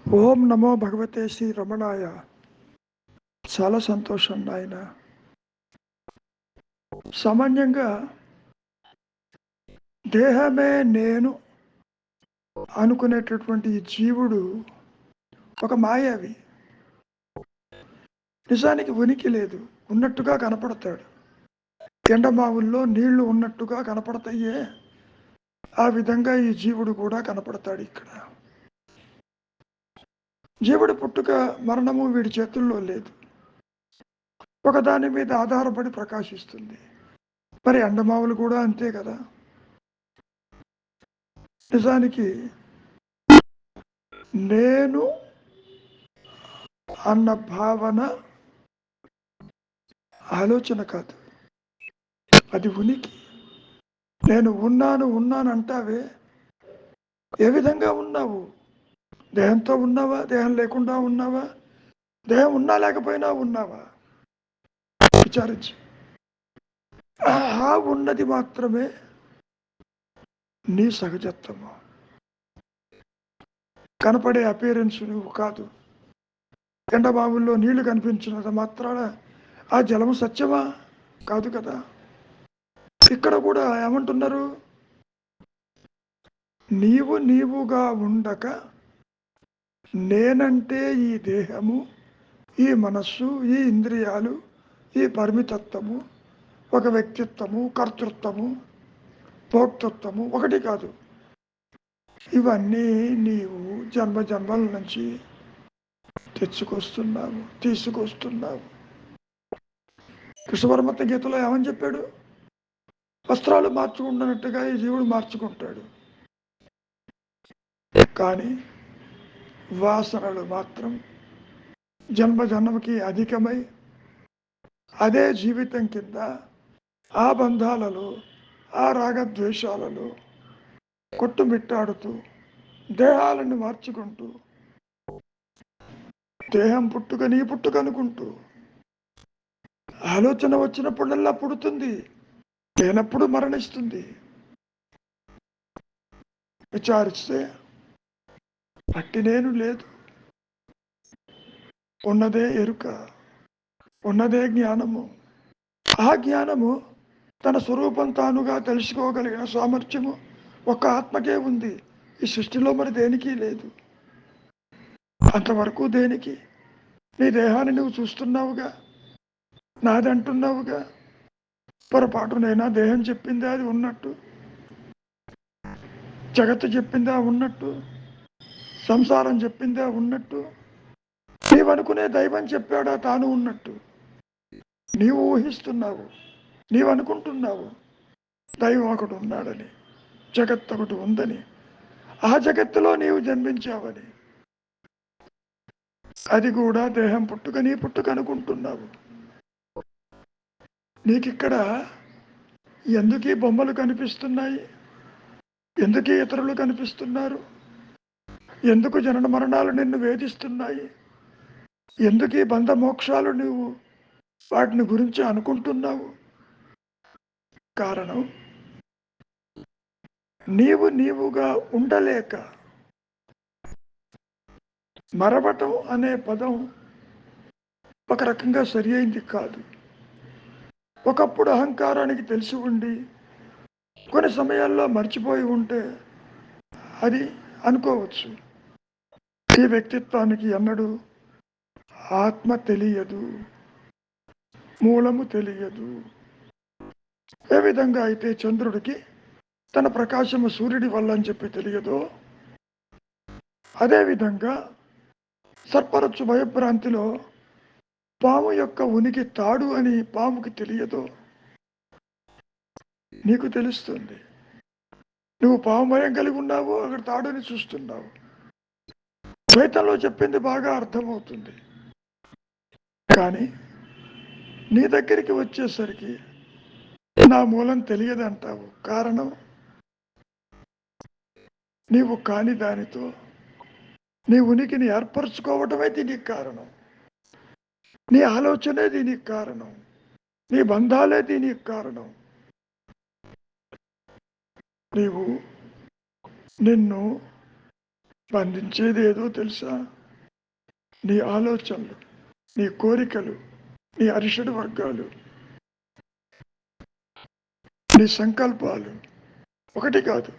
ఓం నమో భగవతే శ్రీ రమణాయ. చాలా సంతోషం నాయన. సామాన్యంగా దేహమే నేను అనుకునేటటువంటి ఈ జీవుడు ఒక మాయావి. నిజానికి ఉనికి లేదు, ఉన్నట్టుగా కనపడతాడు. ఎండమావుల్లో నీళ్లు ఉన్నట్టుగా కనపడతాయే, ఆ విధంగా ఈ జీవుడు కూడా కనపడతాడు. ఇక్కడ జీవుడి పుట్టుక మరణము వీడి చేతుల్లో లేదు, ఒకదాని మీద ఆధారపడి ప్రకాశిస్తుంది. మరి ఎండమావులు కూడా అంతే కదా. నిజానికి నేను అన్న భావన ఆలోచన కాదు, అది ఉనికి. నేను ఉన్నాను అంటావే, ఏ విధంగా ఉన్నావు? దేహంతో ఉన్నావా, దేహం లేకుండా ఉన్నావా, దేహం ఉన్నా లేకపోయినా ఉన్నావా? విచారించు. ఉన్నది మాత్రమే నీ సహజత్వము. కనపడే అపియరెన్స్ నువ్వు కాదు. ఎండబావుల్లో నీళ్లు కనిపించినంత మాత్రాన ఆ జలము సత్యమా? కాదు కదా. ఇక్కడ కూడా ఏమంటున్నారు? నీవుగా ఉండక నేనంటే ఈ దేహము, ఈ మనస్సు, ఈ ఇంద్రియాలు, ఈ పరిమితత్వము, ఒక వ్యక్తిత్వము, కర్తృత్వము, భోక్తృత్వము ఒకటి కాదు. ఇవన్నీ నీవు జన్మల నుంచి తీసుకొస్తున్నావు. కృష్ణ పరమాత్మ గీతలో ఏమని చెప్పాడు? వస్త్రాలు మార్చుకుంటున్నట్టుగా ఈ జీవుడు మార్చుకుంటాడు, కానీ వాసనలు మాత్రం జన్మకి అధికమై అదే జీవితం కింద ఆ బంధాలలో, ఆ రాగద్వేషాలలో కొట్టుమిట్టాడుతూ దేహాలను మార్చుకుంటూ, దేహం పుట్టుక నీ పుట్టుక అనుకుంటూ, ఆలోచన వచ్చినప్పుడల్లా పుడుతుంది, లేనప్పుడు మరణిస్తుంది. విచారిస్తే అట్టి నేను లేదు, ఉన్నదే ఎరుక, ఉన్నదే జ్ఞానము. ఆ జ్ఞానము తన స్వరూపం తానుగా తెలుసుకోగలిగిన సామర్థ్యము ఒక ఆత్మకే ఉంది. ఈ సృష్టిలో మరి దేనికి లేదు. అంతవరకు దేనికి? నీ దేహాన్ని నువ్వు చూస్తున్నావుగా, నాదంటున్నావుగా. పొరపాటునైనా దేహం చెప్పిందే అది ఉన్నట్టు, జగత్తు చెప్పిందా ఉన్నట్టు, సంసారం చెప్పిందా ఉన్నట్టు, నీవనుకునే దైవం చెప్పాడా తాను ఉన్నట్టు. నీవు ఊహిస్తున్నావు, నీవనుకుంటున్నావు దైవం ఒకటి ఉన్నాడని, జగత్తు ఒకటి ఉందని, ఆ జగత్తులో నీవు జన్మించావని. అది కూడా దేహం పుట్టుక నీ పుట్టుక అనుకుంటున్నావు. నీకిక్కడ ఎందుకీ బొమ్మలు కనిపిస్తున్నాయి? ఎందుకీ ఇతరులు కనిపిస్తున్నారు? ఎందుకు జనన మరణాలు నిన్ను వేధిస్తున్నాయి? ఎందుకీ బంధ మోక్షాలు నువ్వు వాటిని గురించి అనుకుంటున్నావు? కారణం, నీవుగా ఉండలేక. మరవటం అనే పదం ఒక రకంగా సరి అయింది కాదు. ఒకప్పుడు అహంకారానికి తెలిసి ఉండి కొన్ని సమయాల్లో మర్చిపోయి ఉంటే అది అనుకోవచ్చు. ఈ వ్యక్తిత్వానికి ఎన్నడూ ఆత్మ తెలియదు, మూలము తెలియదు. ఏ విధంగా అయితే చంద్రుడికి తన ప్రకాశము సూర్యుడి వల్ల అని చెప్పి తెలియదో, అదేవిధంగా సర్పరచ్చు భయభ్రాంతిలో పాము యొక్క ఉనికి తాడు అని పాముకి తెలియదో, నీకు తెలుస్తుంది. నువ్వు పాము భయం కలిగి ఉన్నావు, అక్కడ తాడుని చూస్తున్నావు. ద్వైతంలో చెప్పింది బాగా అర్థమవుతుంది, కానీ నీ దగ్గరికి వచ్చేసరికి నా మూలం తెలియదంటావు. కారణం, నీవు కాని దానితో నీ ఉనికిని ఏర్పరచుకోవటమే దీనికి కారణం. నీ ఆలోచనే దీనికి కారణం, నీ బంధాలే దీనికి కారణం. నీవు నిన్ను బంధించేది ఏదో తెలుసా? నీ ఆలోచనలు, నీ కోరికలు, నీ అరిషడ్ వర్గాలు, నీ సంకల్పాలు. ఒకటి కాదు.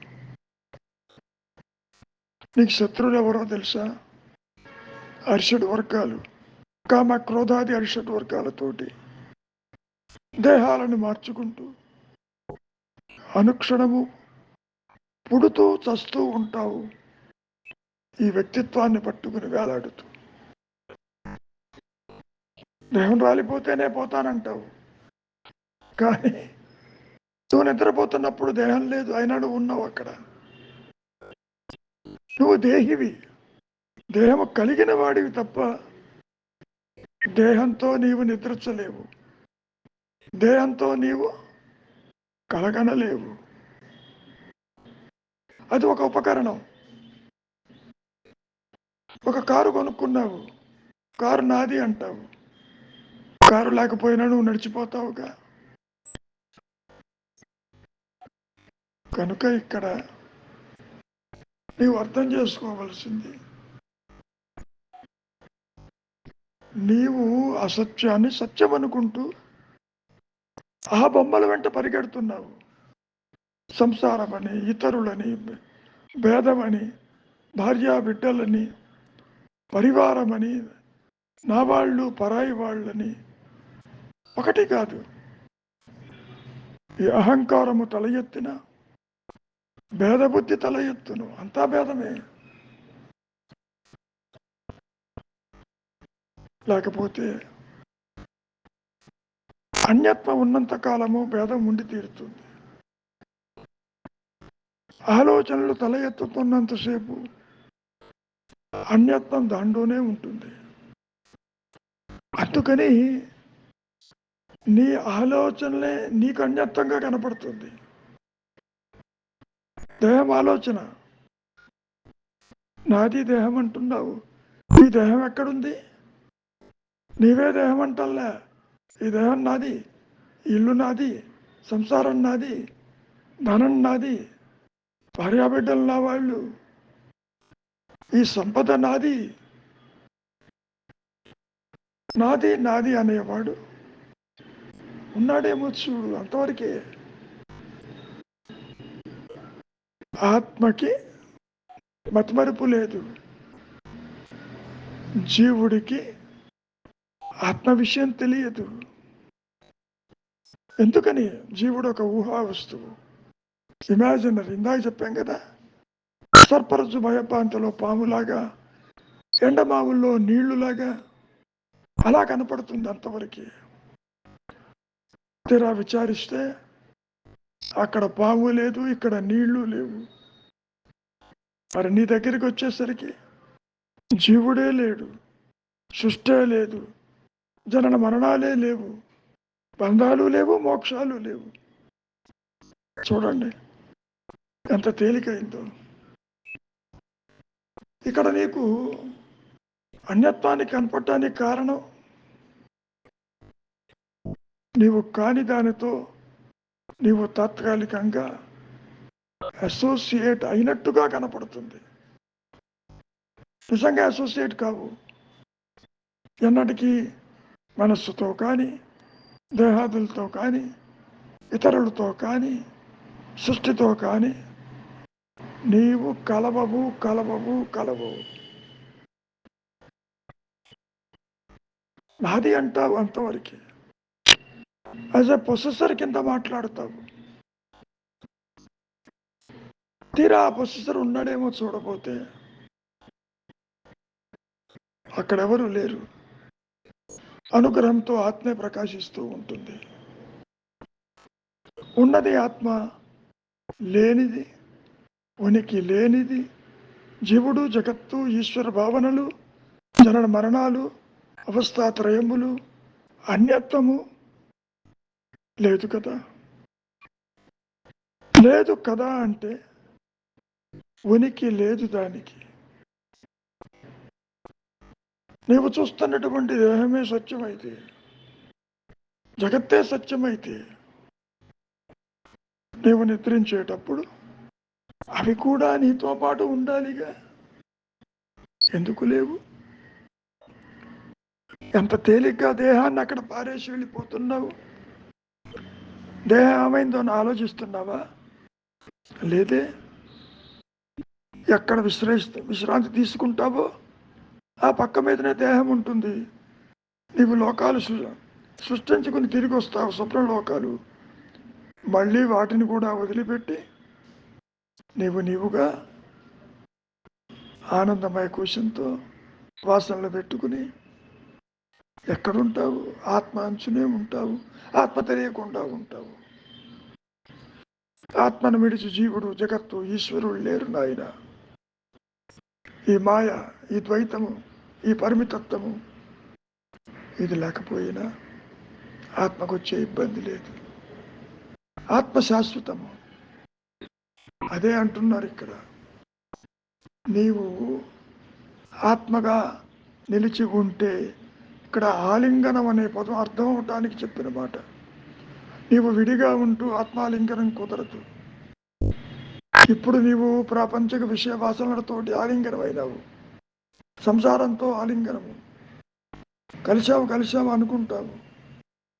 నీకు శత్రువులు ఎవరో తెలుసా? అరిషడ్ వర్గాలు, కామ క్రోధాది అరిషడ్ వర్గాలతోటి దేహాలను మార్చుకుంటూ అనుక్షణము పుడుతూ చస్తూ ఉంటావు. ఈ వ్యక్తిత్వాన్ని పట్టుకుని వేలాడుతూ దేహం రాలిపోతేనే పోతానంటావు, కానీ నువ్వు నిద్రపోతున్నప్పుడు దేహం లేదు, అయినా నువ్వు ఉన్నావు అక్కడ. నువ్వు దేహివి, దేహము కలిగిన వాడివి తప్ప దేహంతో నీవు నిద్రించలేవు, దేహంతో నీవు కలగనలేవు. అది ఒక ఉపకరణం. ఒక కారు కొనుక్కున్నావు, కారు నాది అంటావు, కారు లేకపోయినా నువ్వు నడిచిపోతావుగా. కనుక ఇక్కడ నీవు అర్థం చేసుకోవలసింది, నీవు అసత్యాన్ని సత్యం అనుకుంటూ ఆ బొమ్మల వెంట పరిగెడుతున్నావు. సంసారమని, ఇతరులని, భేదమని, భార్యా బిడ్డలని, పరివారమని, నా వాళ్ళు పరాయి వాళ్ళని. ఒకటి కాదు, ఈ అహంకారము తల ఎత్తిన భేదబుద్ధి తల ఎత్తును, అంతా భేదమే. లేకపోతే అన్యత్వం ఉన్నంత కాలము భేదం ఉండి తీరుతుంది. ఆలోచనలు తల ఎత్తుతున్నంతసేపు అన్యత్వం దాంట్లోనే ఉంటుంది. అందుకని నీ ఆలోచనలే నీకు అన్యత్వంగా కనపడుతుంది. దేహం ఆలోచన, నాది దేహం అంటున్నావు. ఈ దేహం ఎక్కడుంది? నీవే దేహం అంటల్లా. ఈ దేహం నాది, ఇల్లు నాది, సంసారం నాది, ధనం నాది, భార్యాబిడ్డలు నా వాళ్ళు, ఈ సంపద నాది. నాది నాది అనేవాడు ఉన్నాడేమో చూడు, అంతవరకే. ఆత్మకి మతిమరుపు లేదు, జీవుడికి ఆత్మ విషయం తెలియదు. ఎందుకని? జీవుడు ఒక ఊహా వస్తువు, ఇమాజినరీ. ఇందాక చెప్పాం కదా, సర్పరజు భయపాంతలో పాములాగా, ఎండమావుల్లో నీళ్లులాగా అలా కనపడుతుంది అంతవరకు. తీరా విచారిస్తే అక్కడ పాము లేదు, ఇక్కడ నీళ్లు లేవు. మరి నీ దగ్గరికి వచ్చేసరికి జీవుడే లేడు, సృష్టే లేదు, జనన మరణాలే లేవు, బంధాలు లేవు, మోక్షాలు లేవు. చూడండి ఎంత తేలికైందో. ఇక్కడ నీకు అన్యత్వాన్ని కనపడటానికి కారణం, నీవు కాని దానితో నీవు తాత్కాలికంగా అసోసియేట్ అయినట్టుగా కనపడుతుంది. నిజంగా అసోసియేట్ కావు. ఎన్నటికీ మనస్సుతో కానీ, దేహాదులతో కానీ, ఇతరులతో కానీ, సృష్టితో కానీ నీవు కలవవు, కలవవు, కలవవు. నాది అంటావు అంతవరకు. యాజ్ ఎ పొసెసర్ కింద మాట్లాడతావు. తీరా ఆ పొసెసర్ ఉన్నాడేమో చూడపోతే అక్కడెవరూ లేరు. అనుగ్రహంతో ఆత్మే ప్రకాశిస్తూ ఉంటుంది. ఉన్నది ఆత్మ, లేనిది, ఉనికి లేనిది, జీవుడు, జగత్తు, ఈశ్వర భావనలు, జనన మరణాలు, అవస్థాత్రయములు, అన్యత్వము లేదు కదా. లేదు కదా అంటే ఉనికి లేదు దానికి. నీవు చూస్తున్నటువంటి దేహమే సత్యమైతే, జగత్తే సత్యమైతే, నీవు నిద్రించేటప్పుడు అవి కూడా నీతో పాటు ఉండాలిగా. ఎందుకు లేవు? ఎంత తేలిగ్గా దేహాన్ని అక్కడ పారేసి వెళ్ళిపోతున్నావు. దేహం ఏమైందో అని ఆలోచిస్తున్నావా? లేదే. ఎక్కడ విశ్రాంతి తీసుకుంటావో ఆ పక్క మీదనే దేహం ఉంటుంది. నీవు లోకాలు సృష్టించుకుని తిరిగి వస్తావు, స్వప్న లోకాలు. మళ్ళీ వాటిని కూడా వదిలిపెట్టి నీవుగా ఆనందమయ కోశంతో వాసనలు పెట్టుకుని ఎక్కడుంటావు? ఆత్మ అంచునే ఉంటావు. ఆత్మ తెలియకుండా ఉంటావు. ఆత్మను విడిచి జీవుడు, జగత్తు, ఈశ్వరుడు లేరు నాయన. ఈ మాయ, ఈ ద్వైతము, ఈ పరిమితత్వము ఇది లేకపోయినా ఆత్మకు వచ్చే ఇబ్బంది లేదు. ఆత్మ శాశ్వతము. అదే అంటున్నారు ఇక్కడ. నీవు ఆత్మగా నిలిచి ఉంటే, ఇక్కడ ఆలింగనం అనే పదం అర్థం అవటానికి చెప్పిన మాట. నీవు విడిగా ఉంటూ ఆత్మాలింగనం కుదరదు. ఇప్పుడు నీవు ప్రాపంచిక విషయ వాసనలతోటి ఆలింగనమైనావు. సంసారంతో ఆలింగనము. కలిశావు అనుకుంటావు.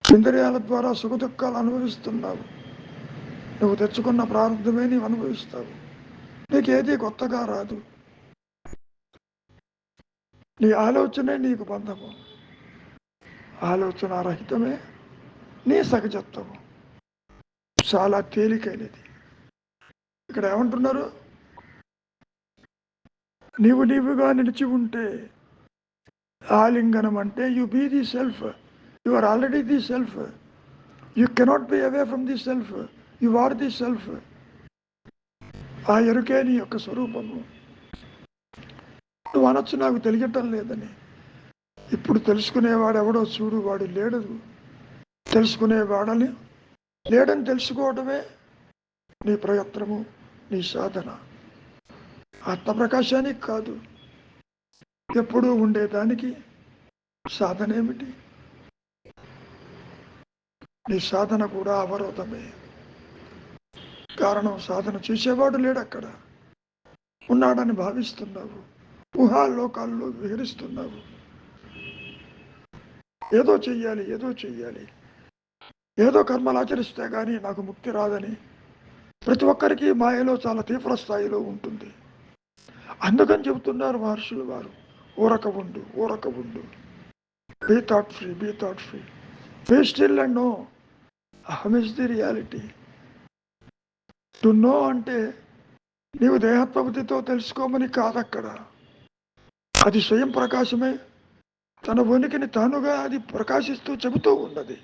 ఇంద్రియాల ద్వారా సుఖ దుఃఖాలు అనుభవిస్తున్నావు. నువ్వు తెచ్చుకున్న ప్రారంభమే నీవు అనుభవిస్తావు. నీకేది కొత్తగా రాదు. నీ ఆలోచనే నీకు బంధము. ఆలోచన రహితమే నీ సహజత్వము. చాలా తేలికైనది. ఇక్కడ ఏమంటున్నారు? నీవుగా నిలిచి ఉంటే ఆలింగనం అంటే you be the self. You are already the self. You cannot be away from the self. You are the self. ఆ ఎరుకే నీ యొక్క స్వరూపము. నువ్వు అనొచ్చు నాకు తెలియటం లేదని. ఇప్పుడు తెలుసుకునేవాడు ఎవడో చూడు, వాడు లేడు. తెలుసుకునేవాడని లేడని తెలుసుకోవటమే నీ ప్రయత్నము, నీ సాధన. ఆత్మప్రకాశానికి కాదు, ఎప్పుడూ ఉండేదానికి సాధన ఏమిటి? నీ సాధన కూడా అవరోధమే. కారణం, సాధన చేసేవాడు లేడు అక్కడ. ఉన్నాడని భావిస్తున్నావు. ఊహాలోకాల్లో విహరిస్తున్నావు. ఏదో చెయ్యాలి, ఏదో కర్మలు ఆచరిస్తే కానీ నాకు ముక్తి రాదని ప్రతి ఒక్కరికి మాయలో చాలా తీవ్ర స్థాయిలో ఉంటుంది. అందుకని చెబుతున్నారు మహర్షులు వారు, ఊరక ఉండు. Be thought free, be still and know అహం is the reality. To know అంటే నీవు దేహత్వబుద్ధితో తెలుసుకోమని కాదక్కడ. అది స్వయం ప్రకాశమే. తన ఉనికిని తానుగా అది ప్రకాశిస్తూ చెబుతూ ఉన్నది.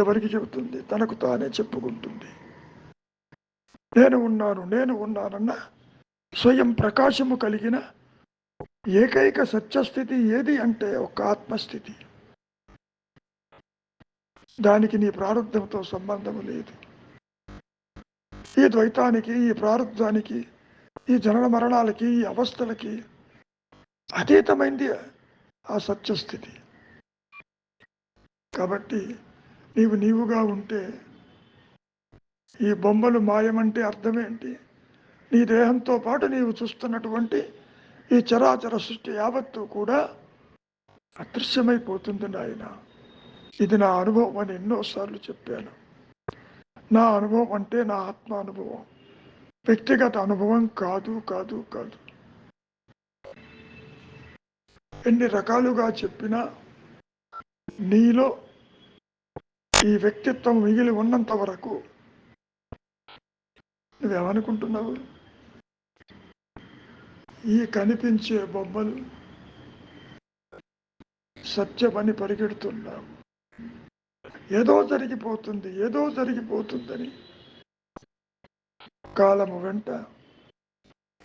ఎవరికి చెబుతుంది? తనకు తానే చెప్పుకుంటుంది. నేను ఉన్నానన్న స్వయం ప్రకాశము కలిగిన ఏకైక సత్యస్థితి ఏది అంటే ఒక ఆత్మస్థితి. దానికి నీ ప్రారంభంతో సంబంధము లేదు. ఈ ద్వైతానికి, ఈ ప్రారంధానికి, ఈ జనన మరణాలకి, ఈ అవస్థలకి అతీతమైంది ఆ సత్యస్థితి. కాబట్టి నీవుగా ఉంటే ఈ బొమ్మలు మాయమంటే అర్థమేంటి? నీ దేహంతో పాటు నీవు చూస్తున్నటువంటి ఈ చరాచర సృష్టి యావత్తు కూడా అదృశ్యమైపోతుంది నాయన. ఇది నా అనుభవం అని ఎన్నోసార్లు చెప్పాను. నా అనుభవం అంటే నా ఆత్మ అనుభవం, వ్యక్తిగత అనుభవం కాదు. ఎన్ని రకాలుగా చెప్పినా నీలో ఈ వ్యక్తిత్వం మిగిలి ఉన్నంత వరకు నువ్వేమనుకుంటున్నావు? ఈ కనిపించే బొమ్మలు సత్యమని పరిగెడుతున్నావు. ఏదో జరిగిపోతుందని కాలము వెంట,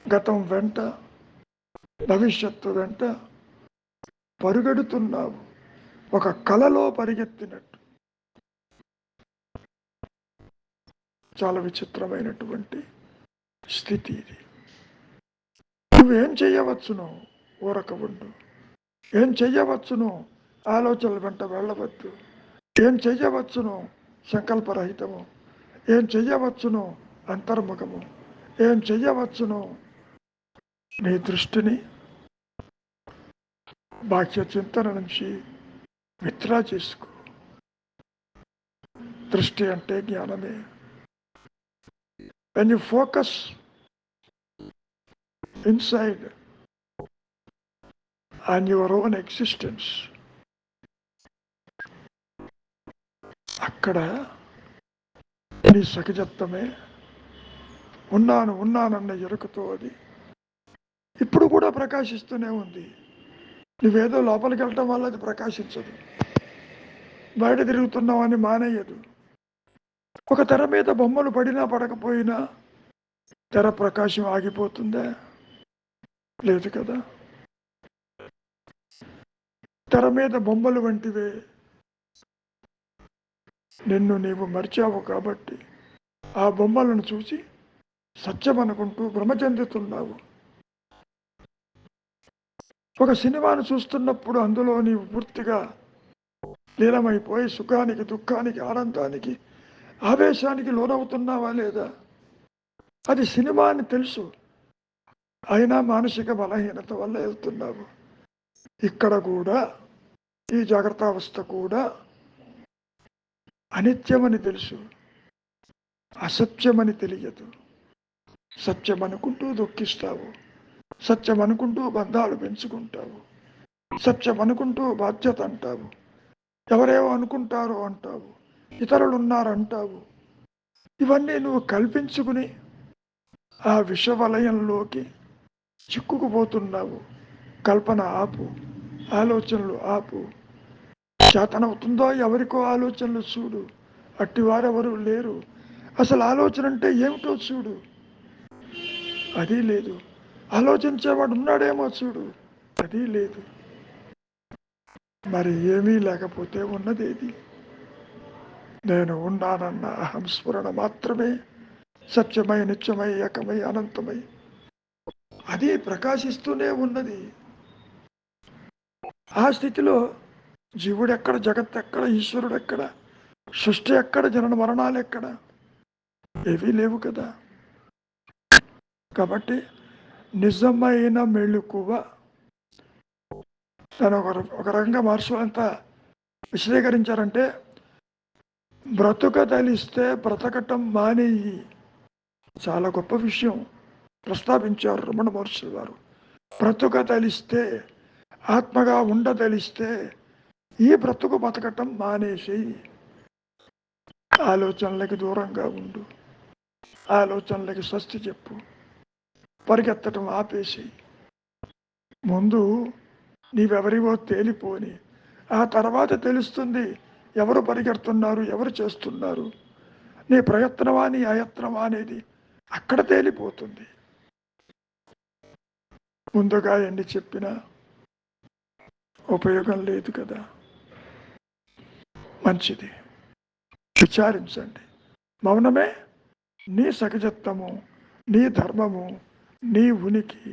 గతం వెంట, భవిష్యత్తు వెంట పరుగెడుతున్నావు. ఒక కలలో పరిగెత్తినట్టు. చాలా విచిత్రమైనటువంటి స్థితి ఇది. నువ్వేం చెయ్యవచ్చును? ఊరక ఉండు. ఏం చెయ్యవచ్చును? ఆలోచనల వెంట వెళ్ళవద్దు. ఏం చెయ్యవచ్చును? సంకల్పరహితము. ఏం చెయ్యవచ్చును? అంతర్ముఖము. ఏం చెయ్యవచ్చును? నీ దృష్టిని బాహ్య చింతన నుంచి విత్డ్రా చేసుకో. దృష్టి అంటే జ్ఞానమే. When you focus inside on your own existence, అక్కడ నీ సహజత్వమే ఉన్నానన్న ఎరుకతో అది ఇప్పుడు కూడా ప్రకాశిస్తూనే ఉంది. నువ్వేదో లోపలికి వెళ్ళటం వల్ల అది ప్రకాశించదు, బయట తిరుగుతున్నావని మానేయదు. ఒక తెర మీద బొమ్మలు పడినా పడకపోయినా తెర ప్రకాశం ఆగిపోతుందా? లేదు కదా. తెర మీద బొమ్మలు వంటివే. నిన్ను నీవు మర్చావు కాబట్టి ఆ బొమ్మలను చూసి సత్యం అనుకుంటూ భ్రమ చెందుతున్నావు. ఒక సినిమాను చూస్తున్నప్పుడు అందులో నీవు పూర్తిగా లీలమైపోయి సుఖానికి, దుఃఖానికి, ఆనందానికి, ఆవేశానికి లోనవుతున్నావా లేదా? అది సినిమా అని తెలుసు, అయినా మానసిక బలహీనత వల్ల వెళ్తున్నావు. ఇక్కడ కూడా ఈ జాగ్రత్త అవస్థ కూడా అనిత్యమని తెలుసు, అసత్యమని తెలియదు. సత్యం అనుకుంటూ దుఃఖిస్తావు, సత్యం అనుకుంటూ బంధాలు పెంచుకుంటావు, సత్యం అనుకుంటూ బాధ్యత అంటావు, ఎవరేమో అనుకుంటారో అంటావు, ఇతరులు ఉన్నారంటావు. ఇవన్నీ నువ్వు కల్పించుకుని ఆ విషవలయంలోకి చిక్కుకుపోతున్నావు. కల్పన ఆపు, ఆలోచనలు ఆపు. చేతనవుతుందో ఎవరికో ఆలోచనలు చూడు, అట్టివారెవరు లేరు. అసలు ఆలోచన అంటే ఏమిటో చూడు, అది లేదు. ఆలోచించేవాడు ఉన్నాడేమో చూడు, అది లేదు. మరి ఏమీ లేకపోతే ఉన్నదేది? నేను ఉన్నానన్న అహంస్ఫురణ మాత్రమే సత్యమై, నిత్యమై, ఏకమై, అనంతమై అది ప్రకాశిస్తూనే ఉన్నది. ఆ స్థితిలో జీవుడు ఎక్కడ, జగత్ ఎక్కడ, ఈశ్వరుడు ఎక్కడ, సృష్టి ఎక్కడ, జనన మరణాలు ఎక్కడ? ఏవీ లేవు కదా. కాబట్టి నిజమైన మెళుకువ దాని ఒక రకంగా మహర్షులంతా విశదీకరించారంటే, బ్రతుకదలిస్తే బ్రతకటం మానేయి. చాలా గొప్ప విషయం ప్రస్తావించారు రమణ మహర్షులు వారు. బ్రతుకదలిస్తే, ఆత్మగా ఉండదలిస్తే ఈ బ్రతుకు బతకటం మానేసేయి. ఆలోచనలకి దూరంగా ఉండు, ఆలోచనలకి స్వస్తి చెప్పు, పరిగెత్తటం ఆపేసి ముందు నీవెవరివో తేలిపోని, ఆ తర్వాత తెలుస్తుంది ఎవరు పరిగెడుతున్నారు, ఎవరు చేస్తున్నారు. నీ ప్రయత్నమా నీ అయత్నమా అనేది అక్కడ తేలిపోతుంది. ముందుగా ఎన్ని చెప్పినా ఉపయోగం లేదు కదా. మంచిది, విచారించండి. మౌనమే నీ సహజత్వము, నీ ధర్మము, నీ ఉనికి.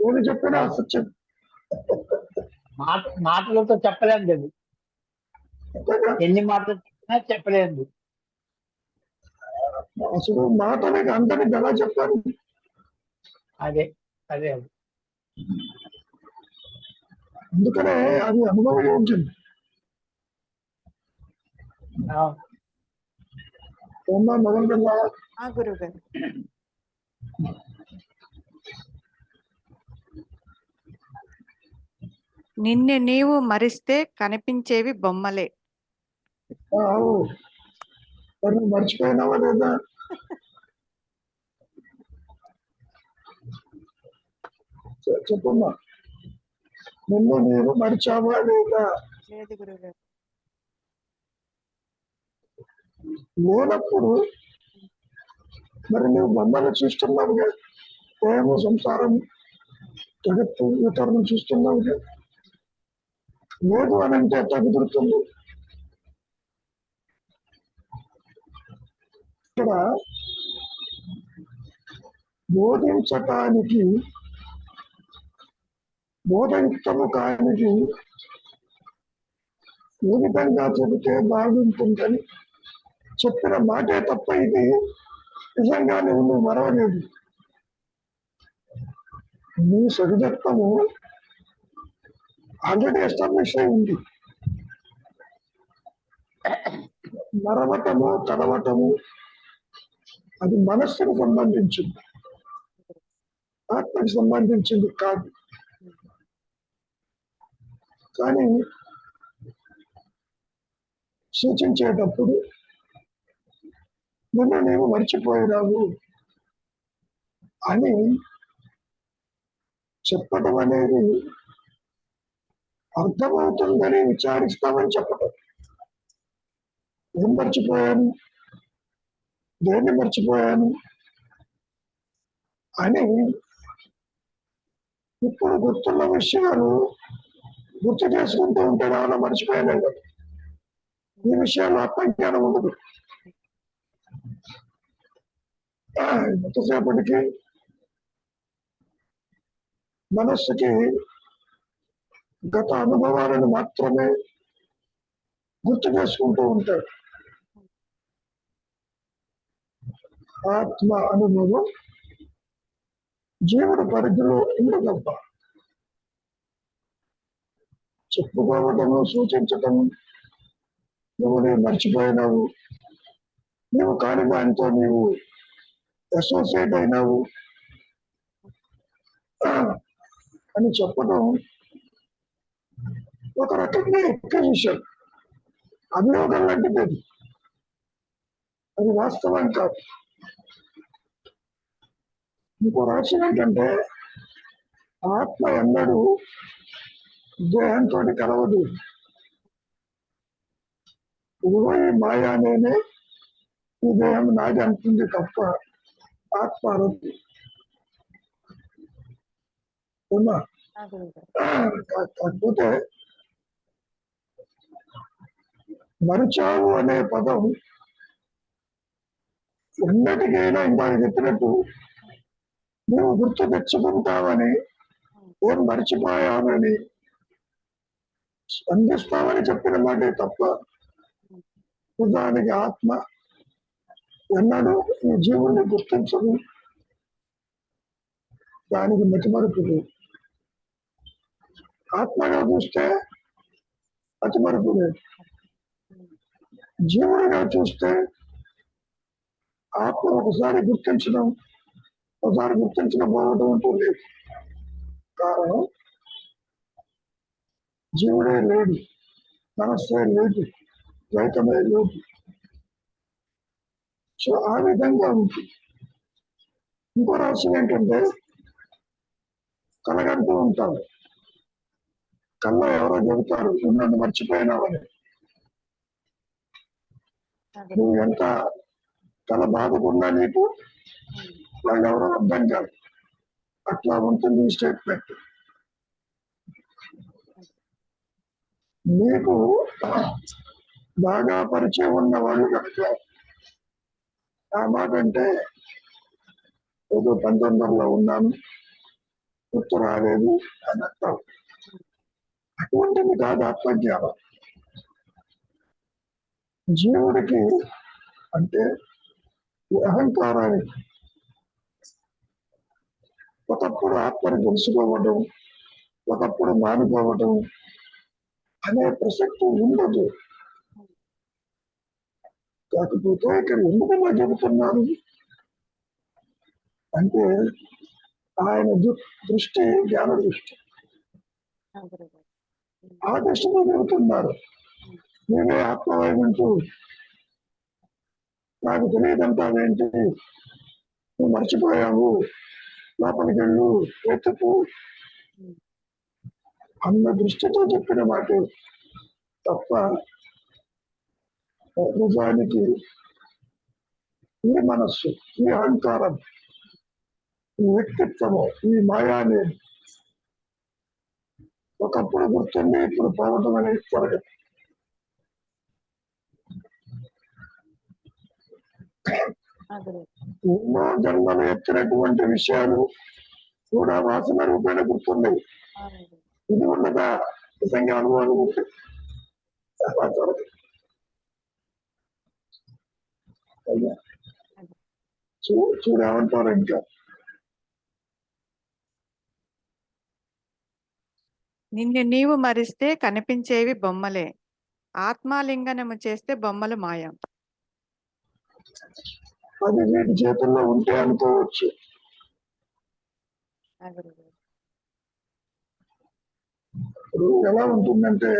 ఏమి చెప్పినా సత్యం. మాటలతో చెప్పలేదు అది, ఎన్ని మాటలు చెప్పినా చెప్పలేదు. అసలు మాటనే అందరికి ఎలా చెప్పాలి? అదే అదే అందుకనే అది అనుభవం ఉంటుంది. మొదలు కదా గురుగారు. నిన్ను నీవు మరిస్తే కనిపించేవి బొమ్మలే. మర్చిపోయినావా లేదా? చెప్పమ్మా, నిన్ను నీవు మరిచావా లేదా? లేదు గురుగారు. లేనప్పుడు మరి నువ్వు బొమ్మలు చూస్తున్నావుగా, ప్రేమ, సంసారం, జగత్తు, ఇతరులు చూస్తున్నావుగా. లేదు అని అంటే ఎట్లా కుదురుతుంది? ఇక్కడ బోధించటానికి, బోధించము కానికి ఏ విధంగా చెబితే బాగుంటుందని చెప్పిన మాటే తప్ప ఇది నిజంగా నువ్వు మరవలేదు. నీ సహజత్వము ఆల్రెడీ ఎస్టాబ్లిష్ అయి ఉంది. మరవటము చదవటము అది మనస్సుకు సంబంధించింది, ఆత్మకు సంబంధించింది కాదు. కానీ సూచించేటప్పుడు నిన్ను నీవు మర్చిపోయినావు అని చెప్పటం అనేది అర్థమవుతుందని విచారిస్తామని చెప్పటం. ఏం మర్చిపోయాను, దేన్ని మర్చిపోయాను అని ఇప్పుడు గుర్తున్న విషయాలు గుర్తు చేసుకుంటూ ఉంటే ఏమైనా మర్చిపోయాను కదా. ఈ విషయాలు ఆత్మజ్ఞానం ఉండదు. ఎంతసేపటికి మనస్సుకి గత అనుభవాలను మాత్రమే గుర్తు చేసుకుంటూ ఉంటాడు. ఆత్మ అనుభవం జీవుడు పరిధిలో ఉండదబ్బ. చెప్పుకోవటము, సూచించటము, నువ్వు నేను మర్చిపోయినావు, నువ్వు కాని దానితో నీవు అసోసియేట్ అయినావు అని చెప్పడం ఒక రకంగా ఎక్విజిషన్, అభియోగం లాంటిది. అది వాస్తవం కాదు. ఇంకో రహస్యం ఏంటంటే ఆత్మ ఎన్నడూ దేహంతో కలవదు. ఇదిగో ఈ మాయా నేనే, ఈ దేహం నాది అంటుంది తప్ప ఆత్మ అనదు. కాకపోతే మరిచావు అనే పదం ఎన్నటికైనా ఇందాక చెప్పినట్టు నువ్వు గుర్తు తెచ్చుకుంటావని, ఏం మర్చిపోయావని స్పందిస్తావని చెప్పిన మాటే తప్ప నిజానికి ఆత్మ ఎన్నడూ ఈ జీవుని గుర్తించదు. దానికి మతిమరుపు లేదు. ఆత్మగా చూస్తే మతిమరుపు లేదు. జీవుడిగా చూస్తే ఆత్మ ఒకసారి గుర్తించడం, ఒకసారి గుర్తించకపోవడం అంటూ లేదు. కారణం జీవుడే లేడు, మనస్సే లేదు, ద్వైతమే లేదు. సో ఆ విధంగా ఉంటుంది. ఇంకో రహస్యం ఏంటంటే కలగంటూ ఉంటారు. కళ్ళ ఎవరో చెబుతారు నన్ను మర్చిపోయినావని. నువ్వు ఎంత కళ బాధకున్నా నీకు వాళ్ళు ఎవరో అర్థం కాదు. అట్లా ఉంటుంది ఈ స్టేట్మెంట్. నీకు బాగా పరిచయం ఉన్న వాళ్ళు కనుక ఆ మాట అంటే ఏదో 1900లో ఉన్నాను, గుర్తు రాలేదు అని అంటావు. అటువంటిది కాదు ఆత్మజ్ఞానం. జీవుడికి అంటే ఈ అహంకారానికి ఒకప్పుడు ఆత్మను తెలుసుకోవడం, ఒకప్పుడు మానుకోవడం అనే ప్రసక్తి ఉండదు. కాకపోతే ఇక్కడ ఎందుకు చెబుతున్నారు అంటే ఆయన దృష్టి జ్ఞాన దృష్టి. ఆ దృష్టిలో చెబుతున్నారు. నేనే ఆత్మవైమంటూ నాకు తెలియదంటావేంటి, నువ్వు మర్చిపోయావు, లోపలికి వెళ్ళు, ఎత్తుకు అన్న దృష్టితో చెప్పిన మాట తప్ప నిజానికి ఈ మనస్సు, ఈ అహంకారం, ఈ వ్యక్తిత్వము, ఈ మాయా అనేది ఒకప్పుడు గుర్తుంది, ఇప్పుడు పోవడం అనేది జరగదు. ఎన్నో జన్మలు ఎత్తినటువంటి విషయాలు కూడా వాసన రూపేణ గుర్తున్నాయి. ఇది ఉన్నదా నిజంగా అనుభవాలు ఉంటుంది. చాలా జరగదు. చూడేమంటారు ఇంకా నిన్ను నీవు మరిస్తే కనిపించేవి బొమ్మలే. ఆత్మాలింగనము చేస్తే బొమ్మలు మాయం. అది వీటి చేతుల్లో ఉంటే అనుకోవచ్చు. ఆ గురుగారు. ఇప్పుడు ఎలా ఉంటుందంటే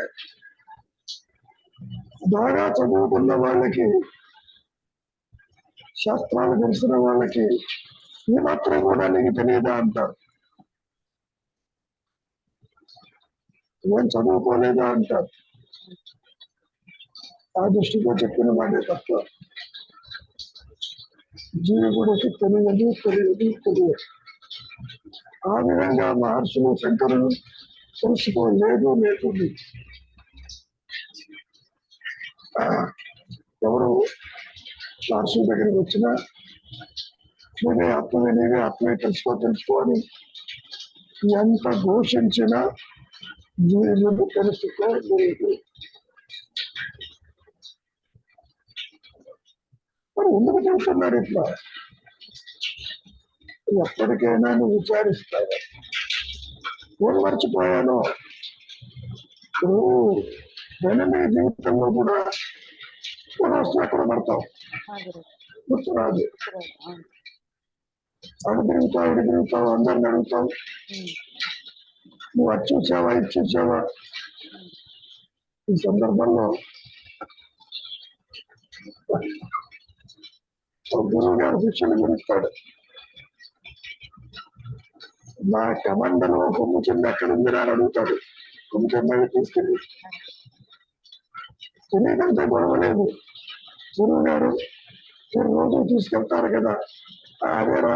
బాగా చదువుకున్న వాళ్ళకి, శాస్త్రాలు తెలిసిన వాళ్ళకి ఈ మాత్రం కూడా నీకు తెలియదా అంటారు. ఏం చదువుకోలేదా అంటారు. ఆ దృష్టితో చెప్పిన వాడే తప్ప జీవుడికి తెలియదు. ఆ విధంగా మహర్షులు శంకరులు తెలుసుకోలేదు. ఎవరు మహర్షుల దగ్గరికి వచ్చినా నీవే ఆత్మే తెలుసుకో అని ఎంత ఘోషించినా జీవుడు తెలుసుకోలేదు. మరి ఎందుకు చెబుతున్నారు ఇట్లా? ఎప్పటికైనా నువ్వు విచారిస్తావు. నేను మర్చిపోయాను. ఇప్పుడు దైనందిన జీవితంలో కూడా వస్తువు ఎక్కడ పడతావు, గుర్తురాదు. అడు తిరుగుతావు, అందరిని అడుగుతావు. నువ్వు అది చూసావా, ఇది చూసావా? ఈ సందర్భంలో గురువు గారు శిక్షణ గురిస్తాడు. నా కమండలో కొమ్ము చెంద ఎక్కడ ఉంది అని అడుగుతాడు. కొమ్ము చెంద తీసుకెళ్ళి తెలియదంటే గొడవలేదు. గురువు గారు మీరు రోజు తీసుకెళ్తారు కదా, అదేరా.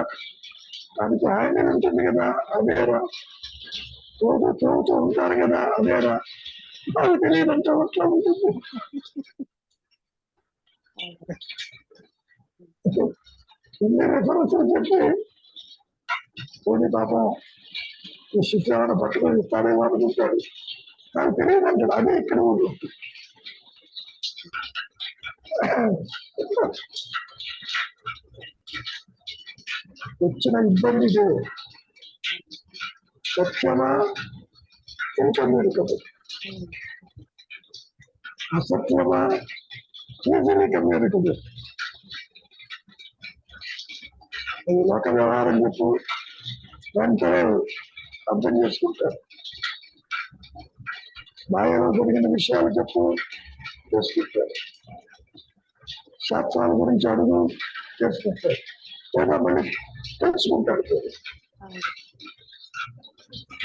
దానికి ఆయన ఉంటుంది కదా, అదేరా. రోజు చదువుతూ ఉంటారు కదా, అదేరా. అది తెలియదంటే అట్లా ఉంటుంది. ఇన్ని రెఫరెన్సులు చెప్పి పోనీ పాపం ఈ శిక్షణ పట్టుకొని ఇస్తాడేమో అనుకుంటాడు. నాకు తెలియదంటాడు. అదే ఇక్కడ ఉంటుంది. వచ్చిన ఇబ్బంది సత్యమా ఇంకా మెరుకదు, అసత్యమా ఇంకా మెరుకదు. ఈ లోక వ్యవహారం చెప్పు, వెంటనే అర్థం చేసుకుంటారు. మాయలో జరిగిన విషయాలు చెప్పు, చేసుకుంటారు. శాస్త్రాల గురించి అడుగు, చేసుకుంటారు. లేదా మళ్ళీ తెలుసుకుంటాడు.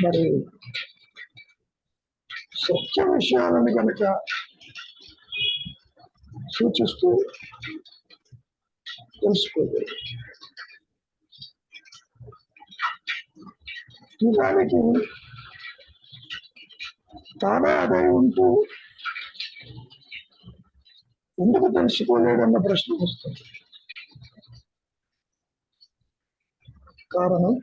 మరి సత్య విషయాలను కనుక సూచిస్తూ తెలుసుకోలేదు. దానికి తానే అదై ఉంటూ ఎందుకు తెలుసుకోలేదన్న ప్రశ్న వస్తుంది. కారణం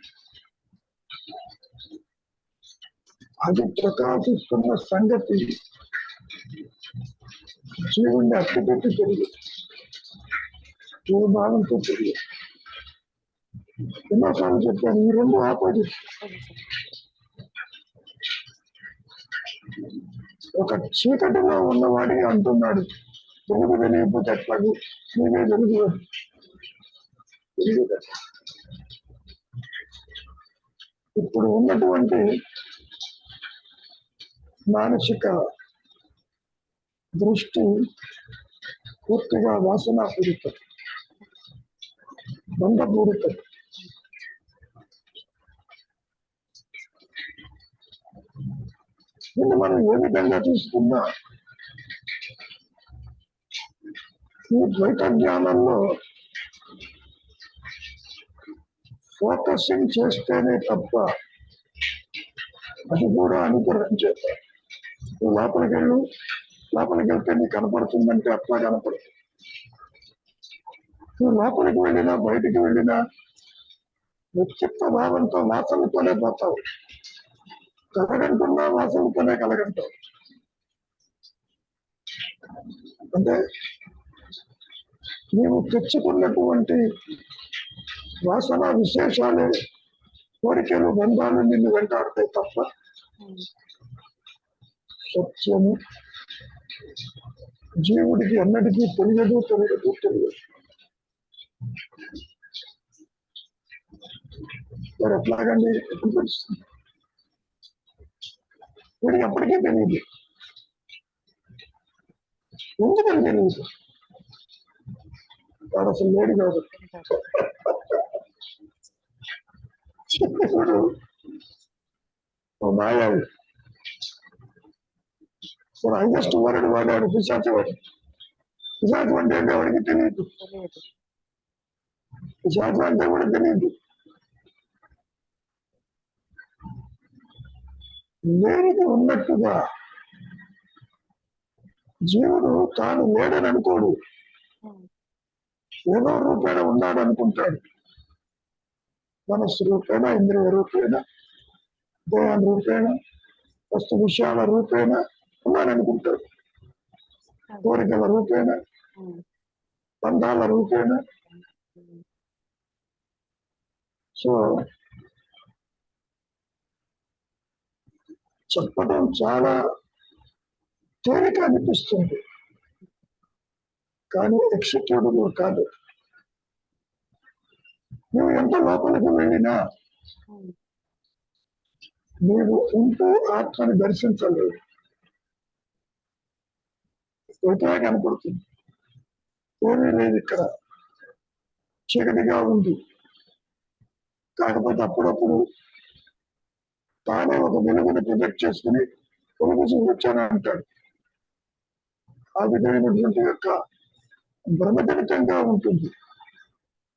అది ప్రకాశిస్తున్న సంగతి జీవుణ్ణి అట్టపెట్టి తెలియదు, జీవభావంతో తెలియదు. ఎన్నోసార్లు చెప్పాను, ఈ రెండు ఆపోజిట్. ఒక చీకటిలో ఉన్నవాడిని అంటున్నాడు తెలుగు తెలియకపోతే ఎట్లాగూ నేనే తెలుగు. ఇప్పుడు ఉన్నటువంటి మానసిక దృష్టి పూర్తిగా వాసనాపూరితం, బంధపూరితం. దీన్ని మనం ఏ విధంగా తీసుకున్నా ఈ ద్వైత జ్ఞానంలో ఫోకసింగ్ చేస్తేనే తప్ప అది కూడా అనుగ్రహం చేస్తారు. నువ్వు లోపలికి వెళ్తే నీకు కనపడుతుందంటే అట్లా కనపడుతుంది. నువ్వు లోపలికి వెళ్ళినా బయటికి వెళ్ళినా వ్యక్తిత్వ భావంతో వాసనతోనే పోతావు. కలగంటున్నా వాసనతోనే కలగంటావు. అంటే నీవు తెచ్చుకున్నటువంటి వాసన విశేషాలు కోరికలు బంధాలు నిన్ను వెంటాడతాయి తప్ప సత్యము జీవుడికి ఎన్నటికీ తెలియదు. మరి ఎట్లాగండి ఎప్పుడు తెలుస్తుంది? వీడికి ఎప్పటికీ తెలియదు. ఎందుకని తెలియదు? వాడు అసలు లేడు కాబట్టి. మాయావి హైయెస్ట్ వరడు వాడాడు పిశాచవాడు. పిశాచం అంటే ఎవరికి తెలియదు. పిశాచం అంటే కూడా తెలియదు. లేనిది ఉన్నట్టుగా జీవుడు తాను లేడని అనుకోడు. ఏదో రూపేణ ఉన్నాడు అనుకుంటాడు. మనస్సు రూపేణ, ఇంద్రియ రూపేణ, దేహ రూపేణ, వస్తు విషయాల రూపేణ ఉన్నాడనుకుంటాడు. కోరికల రూపేణ, బంధాల రూపేణ. సో చెప్పడం చాలా తేలిక అనిపిస్తుంది, కానీ ఎక్స్క్యూటబుల్ కాదు. నువ్వు ఎంత లోపలికి వెళ్ళినా నీవు ఉంటూ ఆత్మని దర్శించలేదు. ఎట్లా కనపడుతుంది? ఏమీ లేదు, ఇక్కడ చీకటిగా ఉంది. కాకపోతే అప్పుడప్పుడు తానే ఒక వెలుగుని ప్రొజెక్ట్ చేసుకుని వెలుగు చూపించాను అంటాడు. ఆ విధమైనటువంటి యొక్క భ్రమజనితంగా ఉంటుంది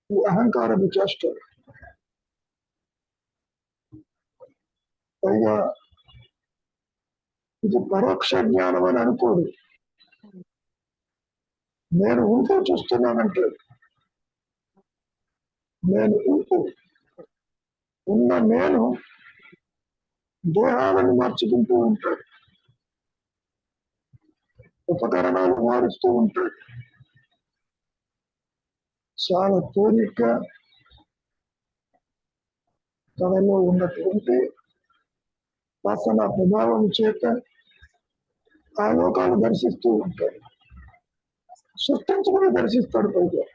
ఈ అహంకారపు చేష్ట. పైగా ఇది పరోక్ష జ్ఞానం అని అనుకోడు. నేను ఉంటూ చూస్తున్నానంటాడు. నేను ఉంటూ ఉన్న నేను దేహాలను మార్చుకుంటూ ఉంటాడు, ఉపకరణాలు మారుస్తూ ఉంటాడు. చాలా తేలిక తనలో ఉన్నటువంటి వాసన ప్రభావం చేత ఆ లోకాలు దర్శిస్తూ ఉంటాడు. సృష్టించుకుని దర్శిస్తాడు. పైగా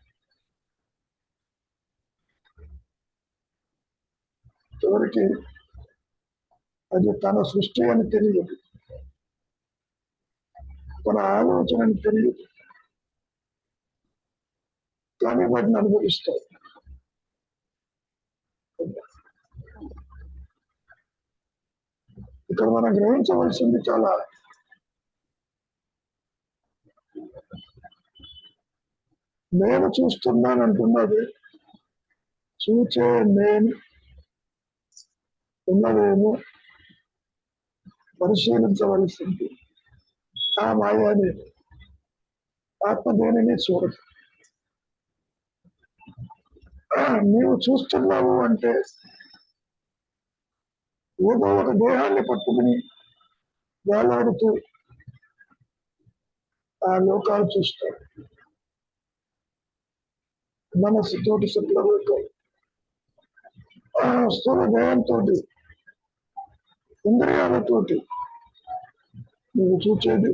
చివరికి అది తన సృష్టి అని తెలియదు, తన ఆలోచన అని తెలియదు, కానీ వాటిని అనుభవిస్తాడు. ఇక్కడ మనం గ్రహించవలసింది చాలా. నేను చూస్తున్నాను అంటున్నది చూచే నేను ఉన్నదేమో పరిశీలించవలసింది. ఆ మాయాన్ని ఆత్మ దేనిని చూడదు. నీవు చూస్తున్నావు అంటే ఏదో ఒక దేహాన్ని పట్టుకుని వేలాడుతూ ఆ లోకాలు చూస్తాడు. మనస్సుతోటి శుక్లలోకం, స్థూల దేహంతో, ఇంద్రియాలతోటి నువ్వు చూచేది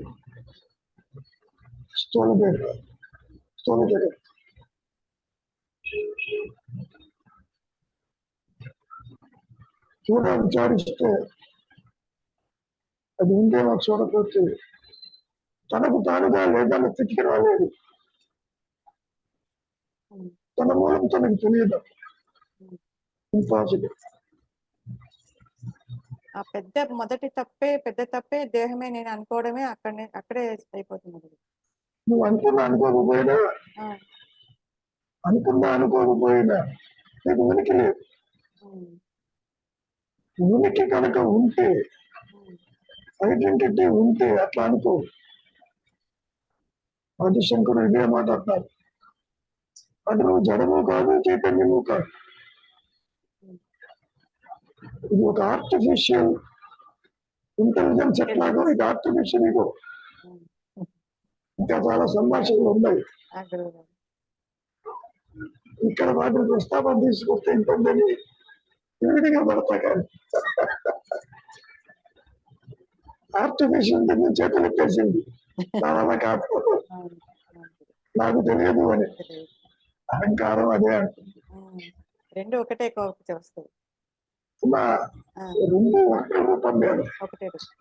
స్థూల దేహం, స్థూల జగత్. చూడ విచారిస్తే అది ఉందేమో చూడకపోతే తనకు తానుగా లేదన్న స్థితికి రాలేదు. తన మూలం తనకు తెలియదు. ఇంపాసిబుల్. ఆ మొదటి పెద్ద తప్పే దేహమే నేను అనుకోవడమే అక్కడే అయిపోతున్నది. నువ్వు అనుకోకపోయినా నీకు ఉనికి లేదు. ఉనికి కనుక ఉంటే, ఐడెంటిటీ ఉంటే అట్లా అనుకో. ఆదిశంకరుడు ఇదే మాట అంటారు. అంటే నువ్వు జడము కాదు, చైతన్యము కాదు. ఇది ఒక ఆర్టిఫిషియల్ ఇంటెలిజెన్స్. ఎట్లాగో ఇది ఆర్టిఫిషియల్ ఇగో. ఇంకా చాలా సంభాషణలు ఉన్నాయి. ఇక్కడ వాటి ప్రస్తావన తీసుకొస్తే ఇంకొందని ఈ విధంగా పడతా కానీ ఆర్టిఫిషియల్ ఇంటెలిజెన్స్ చేతులు ఎత్తేసింది నా వల్ల కాదు, అవును, అవును. నాకు తెలియదు అని తెలియదు. అహంకారం అదే అంటుంది. రెండు ఒకటే కోపం వస్తాయి. మా ఆ, రెండు ఒకే రూపం లేదు. ఒకటే రూపం.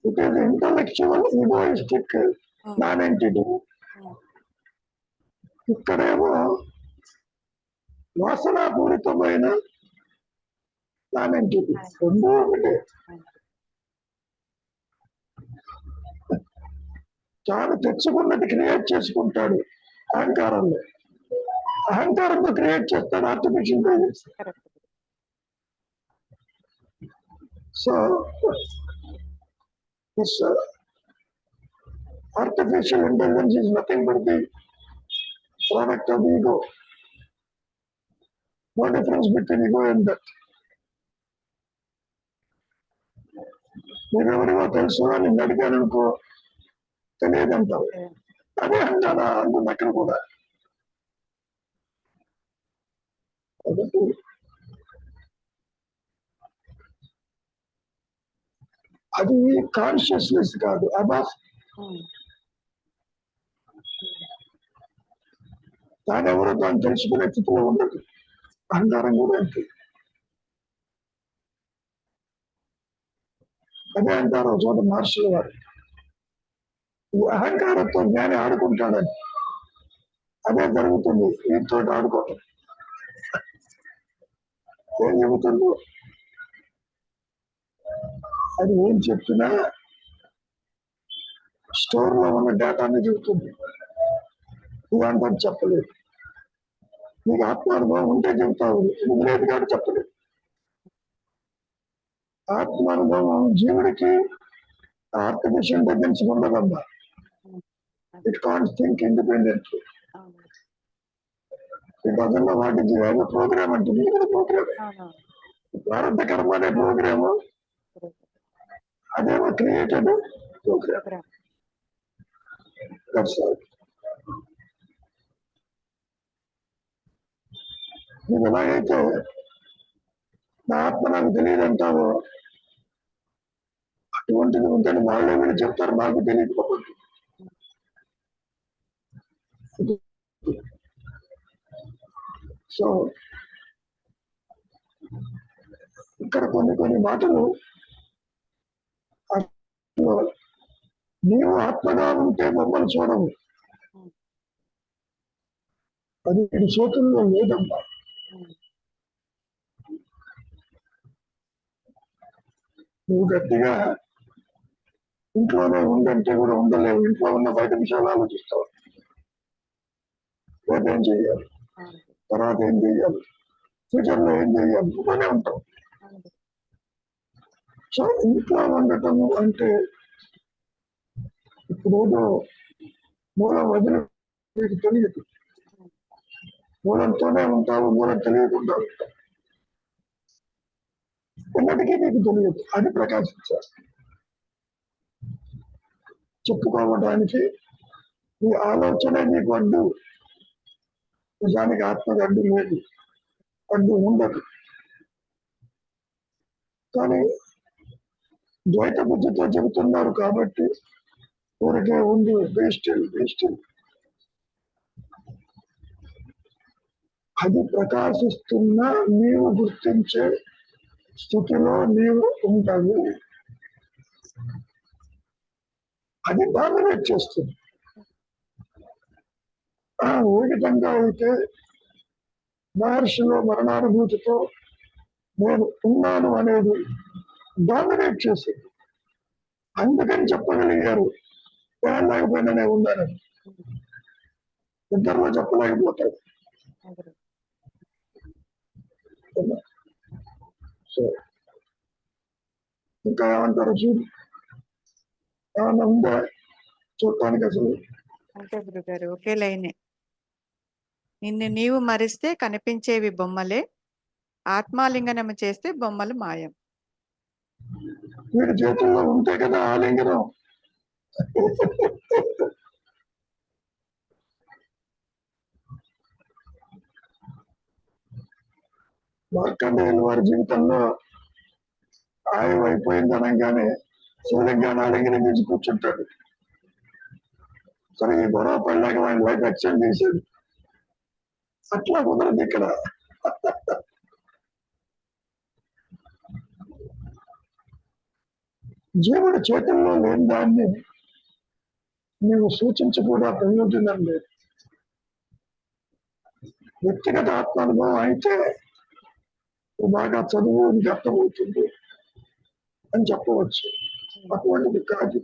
It is intellectual egoistic um, non entity. Um, ఇక్కడేమో వాసనాపూరితమైన నాన్ ఎంటిటీ, రెండు ఒకటే. అవును. తాను తెచ్చుకున్నది క్రియేట్ చేసుకుంటాడు అహంకారంలో, అహంకారంతో క్రియేట్ చేస్తాడు artificial intelligence. Correct. So this artificial intelligence is nothing but the product of ego. No difference between ego and that. మీరెవరివో తెలుసు అని నిన్ను అడిగాను అనుకో, తెలియదంటావు. అదే అంటారా అంటుంది అక్కడ కూడా. కాబట్టి అది కాన్షియస్నెస్ కాదు, అబాస్. ఉమ్, తానెవరో తాను తెలుసుకునే స్థితిలో ఉండదు. అహంకారం కూడా అంతే. అదే అంటారు ఒక చోట మహర్షుల వారు, ఈ అహంకారంతో జ్ఞాని ఆడుకుంటాడని. అదే జరుగుతుంది వీటితో ఆడుకోవటం. ఏం చెబుతుందో అది ఏం చెప్పినా స్టోర్ లో ఉన్న డేటాని చెబుతుంది, ఇదంతా చెప్పలేదు. నీకు ఆత్మానుభవం ఉంటే చెబుతావు, ఇది లేదు కాబట్టి చెప్పలేదు. ఆత్మానుభవం జీవుడికి ఆర్టిఫిషియల్ ఇంటెలిజెన్స్ ఉండదమ్మా. It can't think independently. అవును, ఈ రోజుల్లో వాటికి ఏదో ప్రోగ్రామ్ అంటుంది, ఇది ప్రోగ్రామ్. అవునవును. ప్రారంభ కర్మ అనే ప్రోగ్రామ్, అదేమో క్రియేటెడ్ ప్రోగ్రామ్. ప్రోగ్రామ్. నువ్వు ఎలాగైతే నా ఆత్మ నాకు తెలియదు అంటావో, అటువంటిది ఉందని వాళ్ళే వీళ్ళు చెప్తారు, నాకు తెలియదు కాబట్టి. సో ఇక్కడ కొన్ని మాటలు అసలు నీవు ఆత్మగా ఉంటే మమ్మల్ని చూడవు, అది నీ చేతుల్లో లేదమ్మా. నువ్వు గట్టిగా ఇంట్లోనే ఉండంటే కూడా ఉండలేవు. ఇంట్లో ఉన్న బయట విషయాలు ఆలోచిస్తావు, రేపేం చెయ్యాలి, తర్వాత ఏం చెయ్యాలి, ఫ్యూచర్ లో ఏం చెయ్యాలి, ఇంట్లోనే ఉంటావు. సో ఇంట్లో ఉండటము అంటే ఇప్పుడు ఏదో మూలం వదిలి నీకు తెలియదు, మూలంతోనే ఉంటావు, మూలం తెలియకుండా ఉంటావు, ఎన్నటికీ నీకు తెలియదు. అది ప్రకాశించాలి. చెప్పుకోవడానికి నీ ఆలోచన నీకు అడ్డు, నిజానికి ఆత్మకు అడ్డు లేదు, అడ్డు ఉండదు. కానీ ద్వైత బుద్ధితో చెబుతున్నారు కాబట్టి ఊరికే ఉంది వేస్టిల్. అది ప్రకాశిస్తున్నా నీవు గుర్తించే స్థితిలో నీవు ఉంటావు. అది డామినేట్ చేస్తుంది. ఏ విధంగా అయితే మహర్షిలో మరణానుభూతితో నేను ఉన్నాను అనేది డామినేట్ చేసింది, అందుకని చెప్పగలిగారు. లేకపోయినా నేను ఉన్నానని ఇద్దరిలో చెప్పలేకపోతాడు. సో ఇంకా ఏమంటారు చూడు, ఏమన్నా ఉందా చూడటానికి అసలు? అంతే గురుగారు, ఒకే లైనే. నిన్ను నీవు మరిస్తే కనిపించేవి బొమ్మలే, ఆత్మాలింగనము చేస్తే బొమ్మలు మాయం. వీడి చేతుల్లో ఉంటే కదా ఆలింగనం. మార్కండేయుల వారి జీవితంలో ఆయువు అయిపోయింది అనగానే శివలింగాన్ని అలంకరించి కూర్చుంటాడు. సరే ఈ గొడవ పడలేక వాడి లైఫ్ ఎక్స్టెండ్ చేశాడు. అట్లా కుదరదు ఇక్కడ. జీవుడి చేతుల్లో లేని దాన్ని నీవు సూచించి కూడా ప్రయోజనం లేదు. వ్యక్తిగత ఆత్మానుభవం అయితే బాగా చదువు నీకు అర్థమవుతుంది అని చెప్పవచ్చు. అటువంటిది కాదు.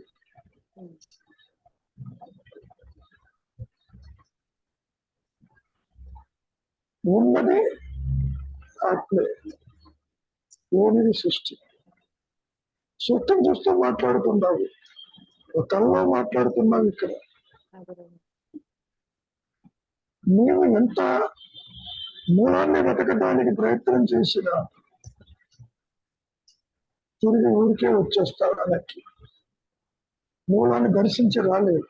ఉన్నది ఆత్మే, లేనిది సృష్టి. సృష్టిని చూస్తూ మాట్లాడుతున్నావు, కల్లో మాట్లాడుతున్నావు. ఇక్కడ నీవు ఎంత మూలాన్ని వెతకడానికి ప్రయత్నం చేసినా తిరిగి ఊరికే వచ్చేస్తాడు అన్నట్లు. మూలాన్ని దర్శించి రాలేదు.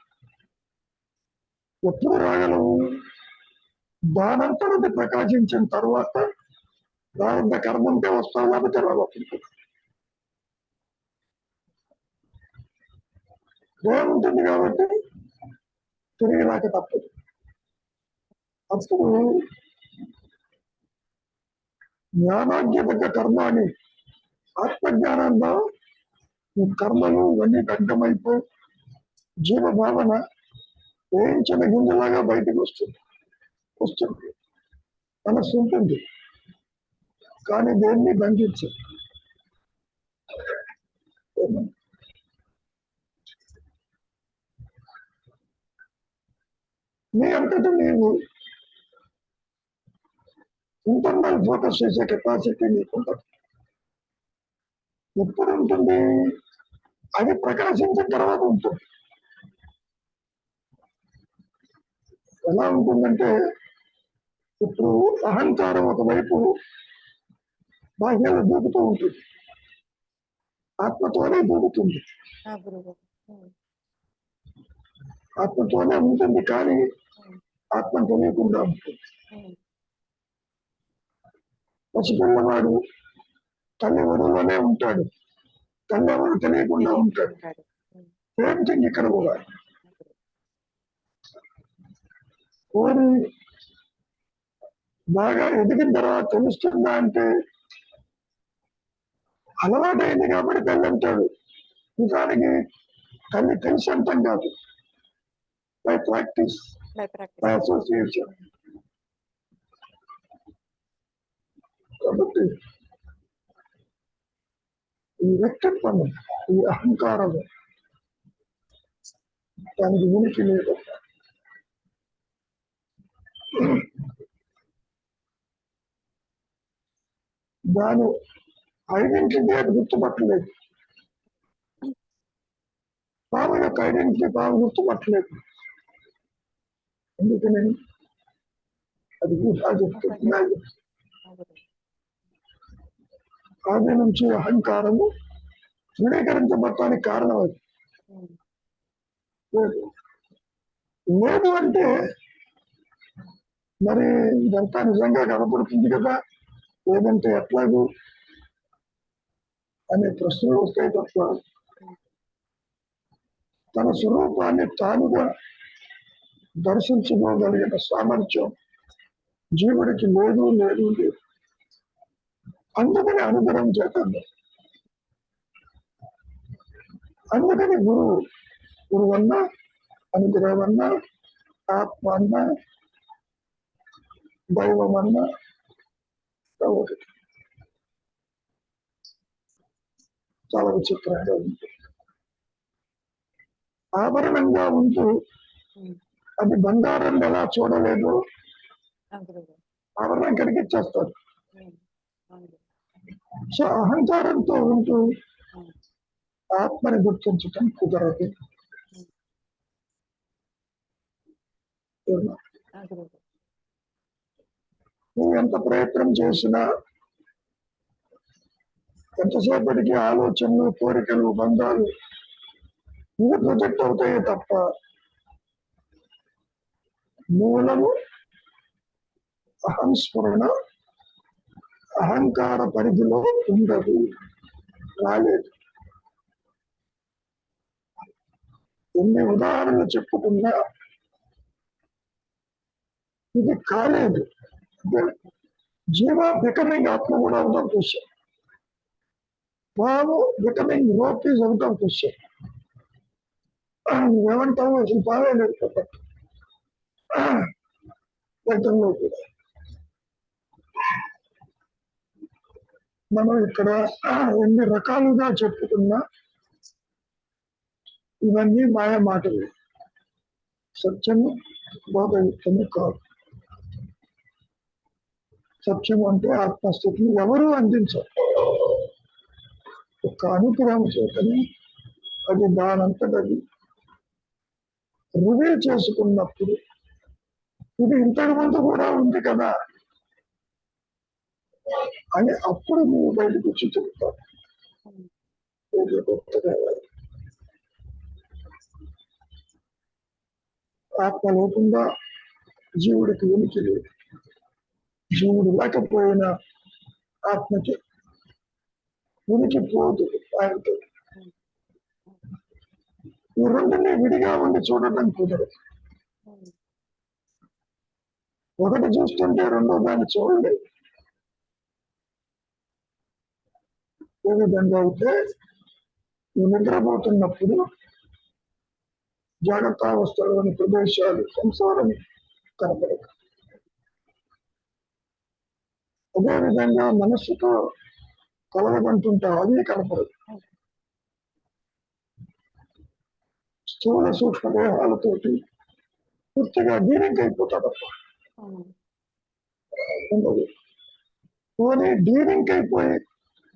ఎప్పుడు రాగలవు? దానంతటి ప్రకాశించిన తర్వాత ప్రారంభ కర్మ ఉంటే వస్తావు, లేకపోతే రాబోతుంది. దేవం ఉంటుంది కాబట్టి తిరిగి రాక తప్పదు. అప్పుడు జ్ఞానాజ్ఞత కర్మ అని ఆత్మజ్ఞానంలో ఈ కర్మలు ఇవన్నీ దగ్ధమైపోయి జీవభావన వేయించిన గింజలాగా బయటకు వస్తుంది. మనస్సు ఉంటుంది కానీ దేన్ని బంధించదు. నీ అంతటా నీవు ఇంటర్నల్ ఫోకస్ చేసే కెపాసిటీ నీకుంటుంది. ఎప్పుడు ఉంటుంది? అది ప్రకాశించిన తర్వాత ఉంటుంది. ఎలా ఉంటుందంటే, ఇప్పుడు అహంకారం ఒకవైపు బాహ్యాలు దూకుతూ ఉంటుంది, ఆత్మతోనే దూకుతుంది. ఆత్మతోనే ఉంటుంది కానీ ఆత్మ తెలియకుండా ఉంటుంది. పసిపిల్లవాడు తల్లి ఒడిలోనే ఉంటాడు, తల్లి ఎవరు తెలియకుండా ఉంటాడు. సేమ్ థింగ్ ఇక్కడ కూడా. కోరి బాగా ఎదిగిన తర్వాత తెలుస్తుందా అంటే, అలవాటైంది కాబట్టి తల్లి అంటాడు. నిజానికి తల్లి తెలిసి అంటాం కాదు, బై ప్రాక్టీస్, బై అసోసియేషన్. కాబట్టి ఈ వ్యక్తిత్వం, ఈ అహంకారం దానికి ఉనికి లేదు. దాని ఐడెంటిటీ అది గుర్తుపట్టలేదు. పాము యొక్క ఐడెంటిటీ పాము గుర్తుపట్టలేదు. అందుకని అది చెప్తుంది. ఆది నుంచి అహంకారము తృణీకరించబడటానికి కారణం అది. లేదు అంటే మరి ఇదంతా నిజంగా కనపడుతుంది కదా, లేదంటే ఎట్లాగూ అనే ప్రశ్నలు వస్తాయి తప్ప తన స్వరూపాన్ని తానుగా దర్శించుకోగలిగిన సామర్థ్యం జీవుడికి లేదు. అందుకని అనుగ్రహం చేతండి. అందుకని గురువన్నా, అనుగ్రహం అన్నా, ఆత్మ అన్నా, దైవం అన్నా ఒకటి. చాలా విచిత్రంగా ఉంది. ఆభరణంగా ఉంటూ అది బంగారం ఎలా చూడలేదు, ఆభరణం కనిపించేస్తారు. సో అహంకారంతో ఉంటూ ఆత్మని గుర్తించటం కుదరదు. నువ్వు ఎంత ప్రయత్నం చేసినా, ఎంతసేపటికి ఆలోచనలు, కోరికలు, బంధాలు ఇవి ప్రొజెక్ట్ అవుతాయి తప్ప మూలము అహంస్ఫురణ అహంకార పరిధిలో ఉండదు, రాలేదు. ఎన్ని ఉదాహరణలు చెప్పుకున్నా ఇది కాలేదు. జీవ బికమింగ్ ఆత్మ కూడా అవుట్ ఆఫ్ క్వశ్చన్. పాము becoming rope is out of question. నువ్వేమంటావు? అసలు పావే లేదు కదా గతంలో కూడా. మనం ఇక్కడ ఎన్ని రకాలుగా చెప్పుకున్నా ఇవన్నీ మాయ మాటలు, సత్యము బోధయుక్తము కాదు. సత్యం అంటే ఆత్మస్థితిని ఎవరూ అందించరు. ఒక అనుగ్రహం చేతని అది దానంతటది రువే చేసుకున్నప్పుడు ఇది ఇంతకు ముందు కూడా ఉంది కదా అని అప్పుడు నువ్వు బయటకు వచ్చి చెప్తావు. ఇది కొత్తగా ఆత్మ లేకుండా జీవుడికి ఉనికి లేదు. జీవుడు లేకపోయినా ఆత్మకి ఉనికి పోదు. ఆయనతో ఈ రెండుని విడిగా ఉండి చూడటం కుదరదు. ఒకటి చూస్తుంటే రెండో దాన్ని చూడండి. ఏ విధంగా అయితే నువ్వు నిద్రపోతున్నప్పుడు జాగ్రత్త అవస్థలోని ప్రదేశాలు సంసారం కనపడదు. అదేవిధంగా మనస్సుతో కలగబంటుంటావు, అది కనపడదు. స్థూల సూక్ష్మ దేహాలతోటి పూర్తిగా డీలింక్ ఉండదు. పోనీ డీలింక్ అయిపోయి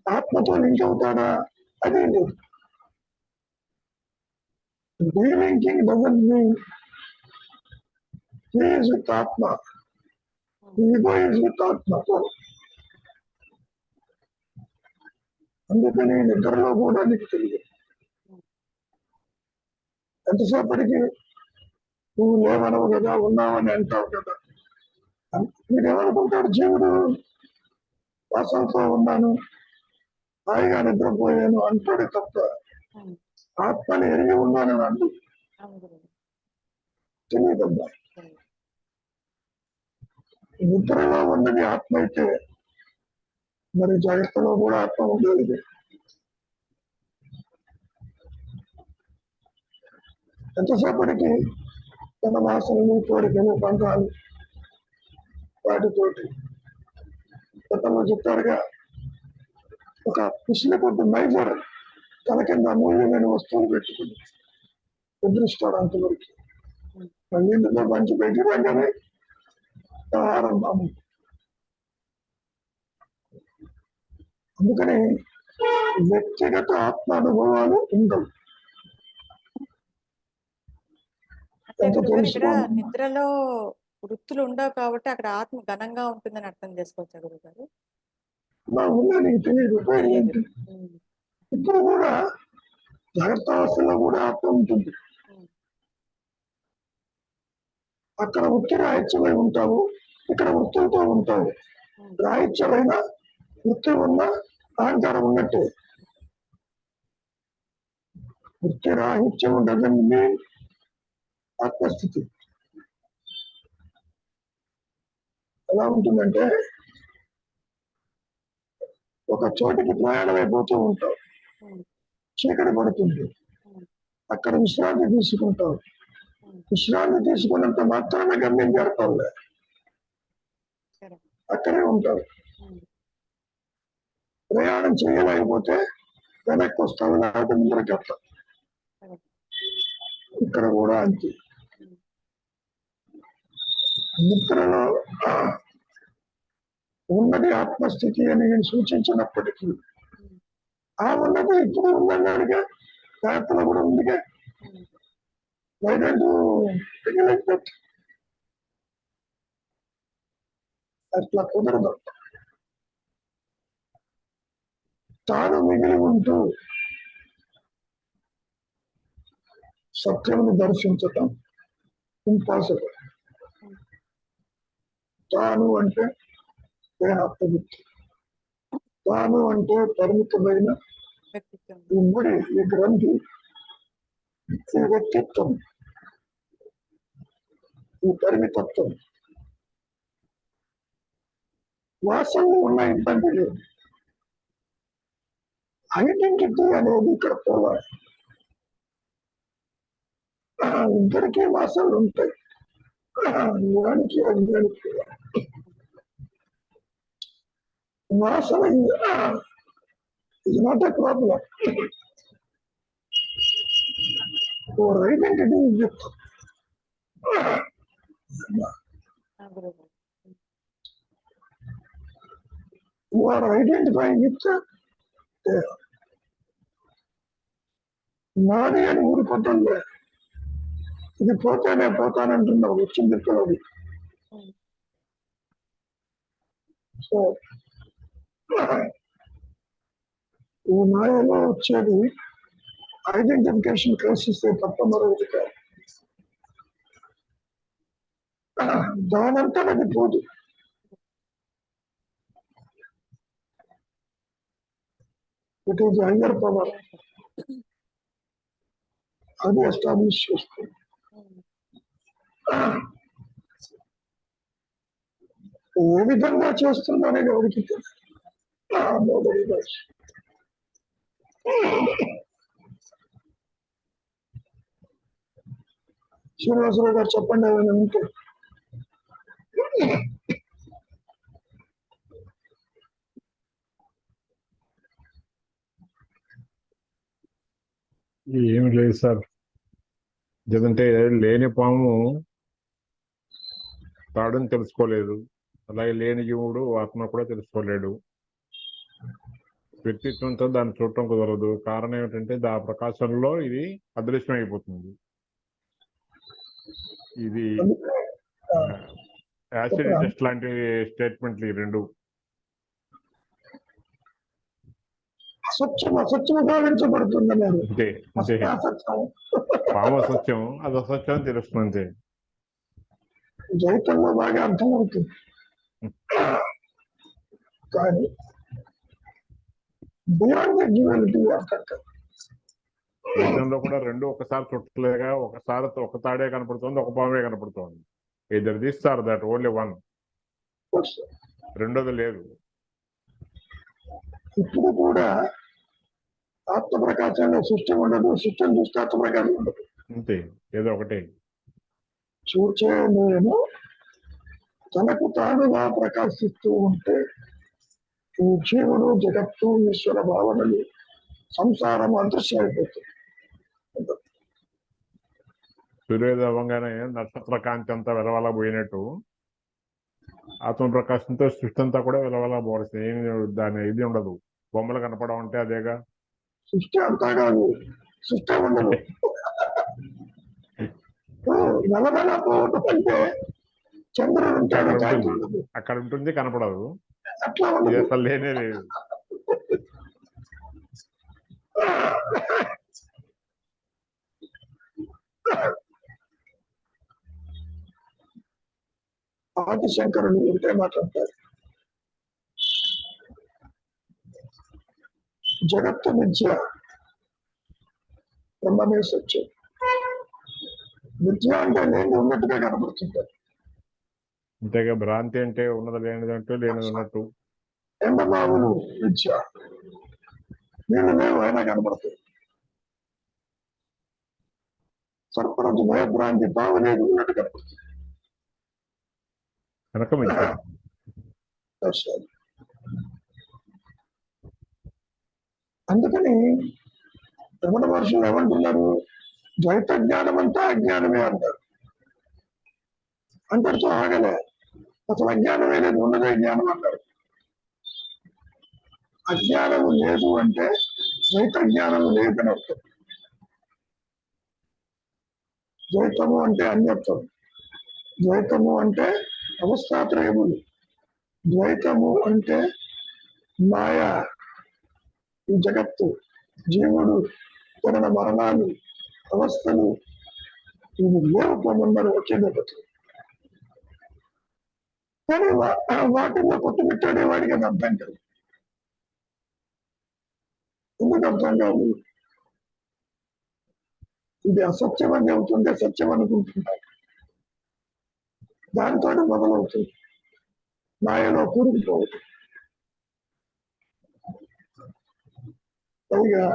ఆత్మతో లింక్ అవుతాడా? అదే లేదు. Delinking doesn't mean he is with ఆత్మ, ego is with ఆత్మ. అందుకని నిద్రలో కూడా నీకు తెలియదు. ఎంతసేపటికి నువ్వు లేవనవు కదా, ఉన్నావని అంటావు కదా. మీరేమనుకుంటాడు? జీవుడు వాసనతో ఉన్నాను, హాయిగా నిద్రపోయాను అంటాడు తప్ప ఆత్మని ఎరిగి ఉన్నానని అంటూ తెలియదమ్మా. నిద్రలో ఉన్నది ఆత్మ అయితే మరి జాగ్రత్తలో కూడా ఆత్మ ఉండాలి. ఎంతసేపటికి తన వాసనలు, కోరికలు, బంధాలు వాటితోటి గతంలో చెప్తారుగా, ఒక పిసిలి కొద్ది మైజర్ తన కింద అమూల్యమైన వస్తువులు పెట్టుకుని ఎదురుస్తాడు. అంతవరకు మళ్ళీ నిద్ర మంచి బయట రాగానే ఆహారం మామూలు. అందుకని వ్యక్తిగత ఆత్మ అనుభవాలు ఉండవు. ఇక్కడ నిద్రలో వృత్తులు ఉండవు కాబట్టి అక్కడ ఆత్మ ఘనంగా ఉంటుందని అర్థం చేసుకోవచ్చా గురుగారు? నీకు తెలియదు. ఇప్పుడు కూడా జాగ్రత్త అవస్థలో కూడా ఆత్మ ఉంటుంది. అక్కడ వృత్తి రాహిత్యమై ఉంటావు, ఇక్కడ వృత్తులతో ఉంటావు. రాహిత్యమైన వృత్తి ఉన్న అహంకారం ఉన్నట్టే. వృత్తి రాహిత్యం డజంట్ మీన్ ఆత్మస్థితి. ఎలా ఉంటుందంటే, ఒక చోటికి ప్రయాణం అయిపోతూ ఉంటావు, చీకటి పడుతుంది, అక్కడ విశ్రాంతి తీసుకుంటావు. విశ్రాంతి తీసుకున్నంత మాత్రమే గమ్యం చేరతావులే, అక్కడే ఉంటావు. ప్రయాణం చేయలేకపోతే వెనక్కి వస్తావు, లేకపోతే ముందరికి వస్తావు. ఇక్కడ కూడా అంతే. నిద్రలో ఉన్నది ఆత్మస్థితి అని నేను సూచించినప్పటికీ ఆ ఉన్నది ఇప్పుడు ఉందన్నాడుగా, జాగ్రత్తలో కూడా ఉందిగా. అట్లా కుదరదు. తాను మిగిలి ఉంటూ సత్యమును దర్శించటం ఇంపాసిబుల్. తాను అంటే దేహాత్మబుద్ధి, తాను అంటే పరిమితమైన వ్యక్తిత్వం. ఈ ముడి, ఈ గ్రంథి, ఈ వ్యక్తిత్వం, ఈ పరిమితత్వం. వాసనలు ఉన్న ఇబ్బంది లేదు. ఐడెంటిటీ అనేది ఇక్కడ పోవాలి. ఇద్దరికీ వాసనలు ఉంటాయి, జ్ఞానికి అజ్ఞానికి. వాసన is not a problem. Your identity is with గురువు. you are identifying with నాది అని ఊరిపోతుంది. ఇది పోతానే పోతానంటున్నావు, వచ్చింది పిల్లది. సో ఈ మాయలో వచ్చేది ఐడెంటిఫికేషన్ క్రైసిస్ తప్ప మరొకటి కాదు. దానంతా అది పోదు. ఇట్ ఈజ్ హయ్యర్ పవర్, అది ఎస్టాబ్లిష్ చేస్తుంది. ఏ విధంగా చేస్తుందో అనేది ఎవరికి తెలుసు. శ్రీనివాసరావు గారు చెప్పండి ఏమైనా ఉంటే. ఏమి లేదు సార్. ఎందుకంటే లేని పాము తాడుని తెలుసుకోలేదు, అలాగే లేని జీవుడు ఆత్మ కూడా తెలుసుకోలేడు. వ్యక్తిత్వంతో దాన్ని చూడటం కుదరదు. కారణం ఏమిటంటే ఆ ప్రకాశంలో ఇది అదృశ్యం అయిపోతుంది. ఇది యాసిడ్ టెస్ట్ లాంటి స్టేట్మెంట్లు ఈ రెండు. అసత్యం భావించబడుతుంది. అంతే అంతే. పాము అసత్యం, అది అసత్యం అని తెలుస్తుంది అంతే. జీవితంలో బాగా అర్థమవుతుంది. కానీ జీవితంలో కూడా రెండు ఒకసారి చుట్టలేగా, ఒకసారి ఒక తాడే కనపడుతుంది, ఒక పామే కనపడుతుంది. ఇద్దరు తీస్తారు, దట్ ఓన్లీ వన్, రెండోది లేదు. ఇప్పుడు కూడా ఆత్మ ప్రకాశంలో సృష్టి ఉండదు, సృష్టిని చూస్తే ఆత్మ ప్రకాశం ఉండదు. అంతే, ఏదో ఒకటే. చూచే నేను తనకు తానుగా ప్రకాశిస్తూ ఉంటే ఈ జీవుడు, జగత్తు, ఈశ్వర భావనలు, సంసారం అదృశ్యం అయిపోతుంది. సూర్యోదయం అవ్వగానే నక్షత్ర కాంతి అంతా వెలవలా పోయినట్టు ఆత్మ ప్రకాశంతో సృష్టి అంతా కూడా వెలవలా పోవస్తుంది. ఏమి దాని ఇది ఉండదు. బొమ్మలు కనపడడం అంటే అదేగా. సృష్టి అంతా కాదు, సృష్టి ఉండదు. వెలవెలా పోవటం అంటే చంద్రుడు ఉంటాడు, అక్కడ ఉంటుంది, కనపడదు. అట్లా ఇది అసలు లేనే లేదు. ఆదిశంకరుడు ఒకటే మాట్లాడతారు, జగత్తు విద్య బ్రహ్మమే సత్యం. విద్య అంటే నేను ఉన్నట్టుగా కనబడుతుంది. అంతేగా, భ్రాంతి అంటే ఉన్నది లేనిదంటూ లేనిది ఉన్నట్టు. ఎండమావులు విద్య, నేను లేవు అయినా కనబడుతుంది. సర్పరాజు భయభ్రాంతి బావలేదు ఉన్నట్టు కనబడుతుంది. కనుక మిథ్య. అందుకని రమణ మహర్షులు ఏమంటున్నారు, ద్వైత జ్ఞానం అంతా అజ్ఞానమే అంటారు. అంతటితో ఆగలే, అసలు అజ్ఞానమే లేదు, ఉన్నదే జ్ఞానం అంటారు. అజ్ఞానము లేదు అంటే ద్వైత జ్ఞానము లేదని అర్థం. ద్వైతము అంటే అన్యత్వం, ద్వైతము అంటే అవస్థాత్రయములు, ద్వైతము అంటే మాయా, ఈ జగత్తు, జీవుడు, జనన మరణాలు, అవస్థలు, ఇవి లేకపోమన్నారు ఒకే జగత్తు. కానీ వాటిల్లో కొట్టుమిట్టాడే వాడికి అది అర్థం కాదు. ఎందుకు అర్థం కాదు? ఇది అసత్యం అని అవుతుంటే సత్యం అనుకుంటున్నారు. దాంతో మొదలవుతుంది మాయలో కూరుకుపోవడం. పైగా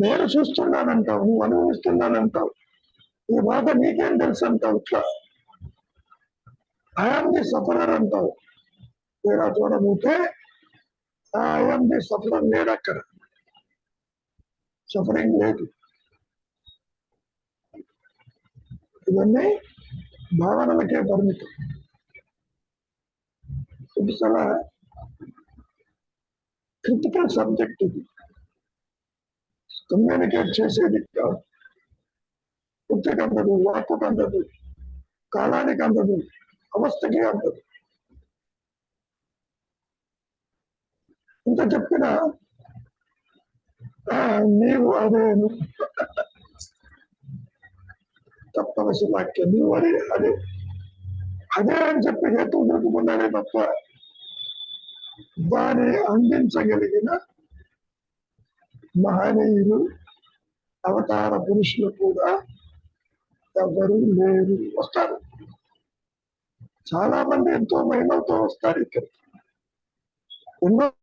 నేను చూస్తున్నానంటావు, నువ్వు అనుభవిస్తున్నానంటావు, ఈ బాధ నీకేం తెలుసు అంటావు. ఇట్లా ఐఎమ్ ది సఫరర్ అంటావు. తీరా చూడబోతే ఐఎమ్ ది సఫరర్ లేడు అక్కడ, సఫరింగ్ లేదు. ఇవన్నీ భావనలకే పరిమితం. ఇది చాలా క్రిటికల్ సబ్జెక్ట్. ఇది కమ్యూనికేట్ చేసేది కాదు. పుట్టుకు అందదు, వాక్కుకు అందదు, కాలానికి అందదు, అవస్థకి అందదు. ఇంత చెప్పినా నీవు అదే తప్పవలసిన వాక్యం, నీవు అదే అదే అదే అని చెప్పి హేతు దొరుకుతున్నాడే తప్ప దాన్ని అందించగలిగిన మహనీయులు, అవతార పురుషులు కూడా ఎవరు లేరు. వస్తారు, చాలా మంది ఎంతో మహిమలతో వస్తారు ఇక్కడికి. ఎన్నో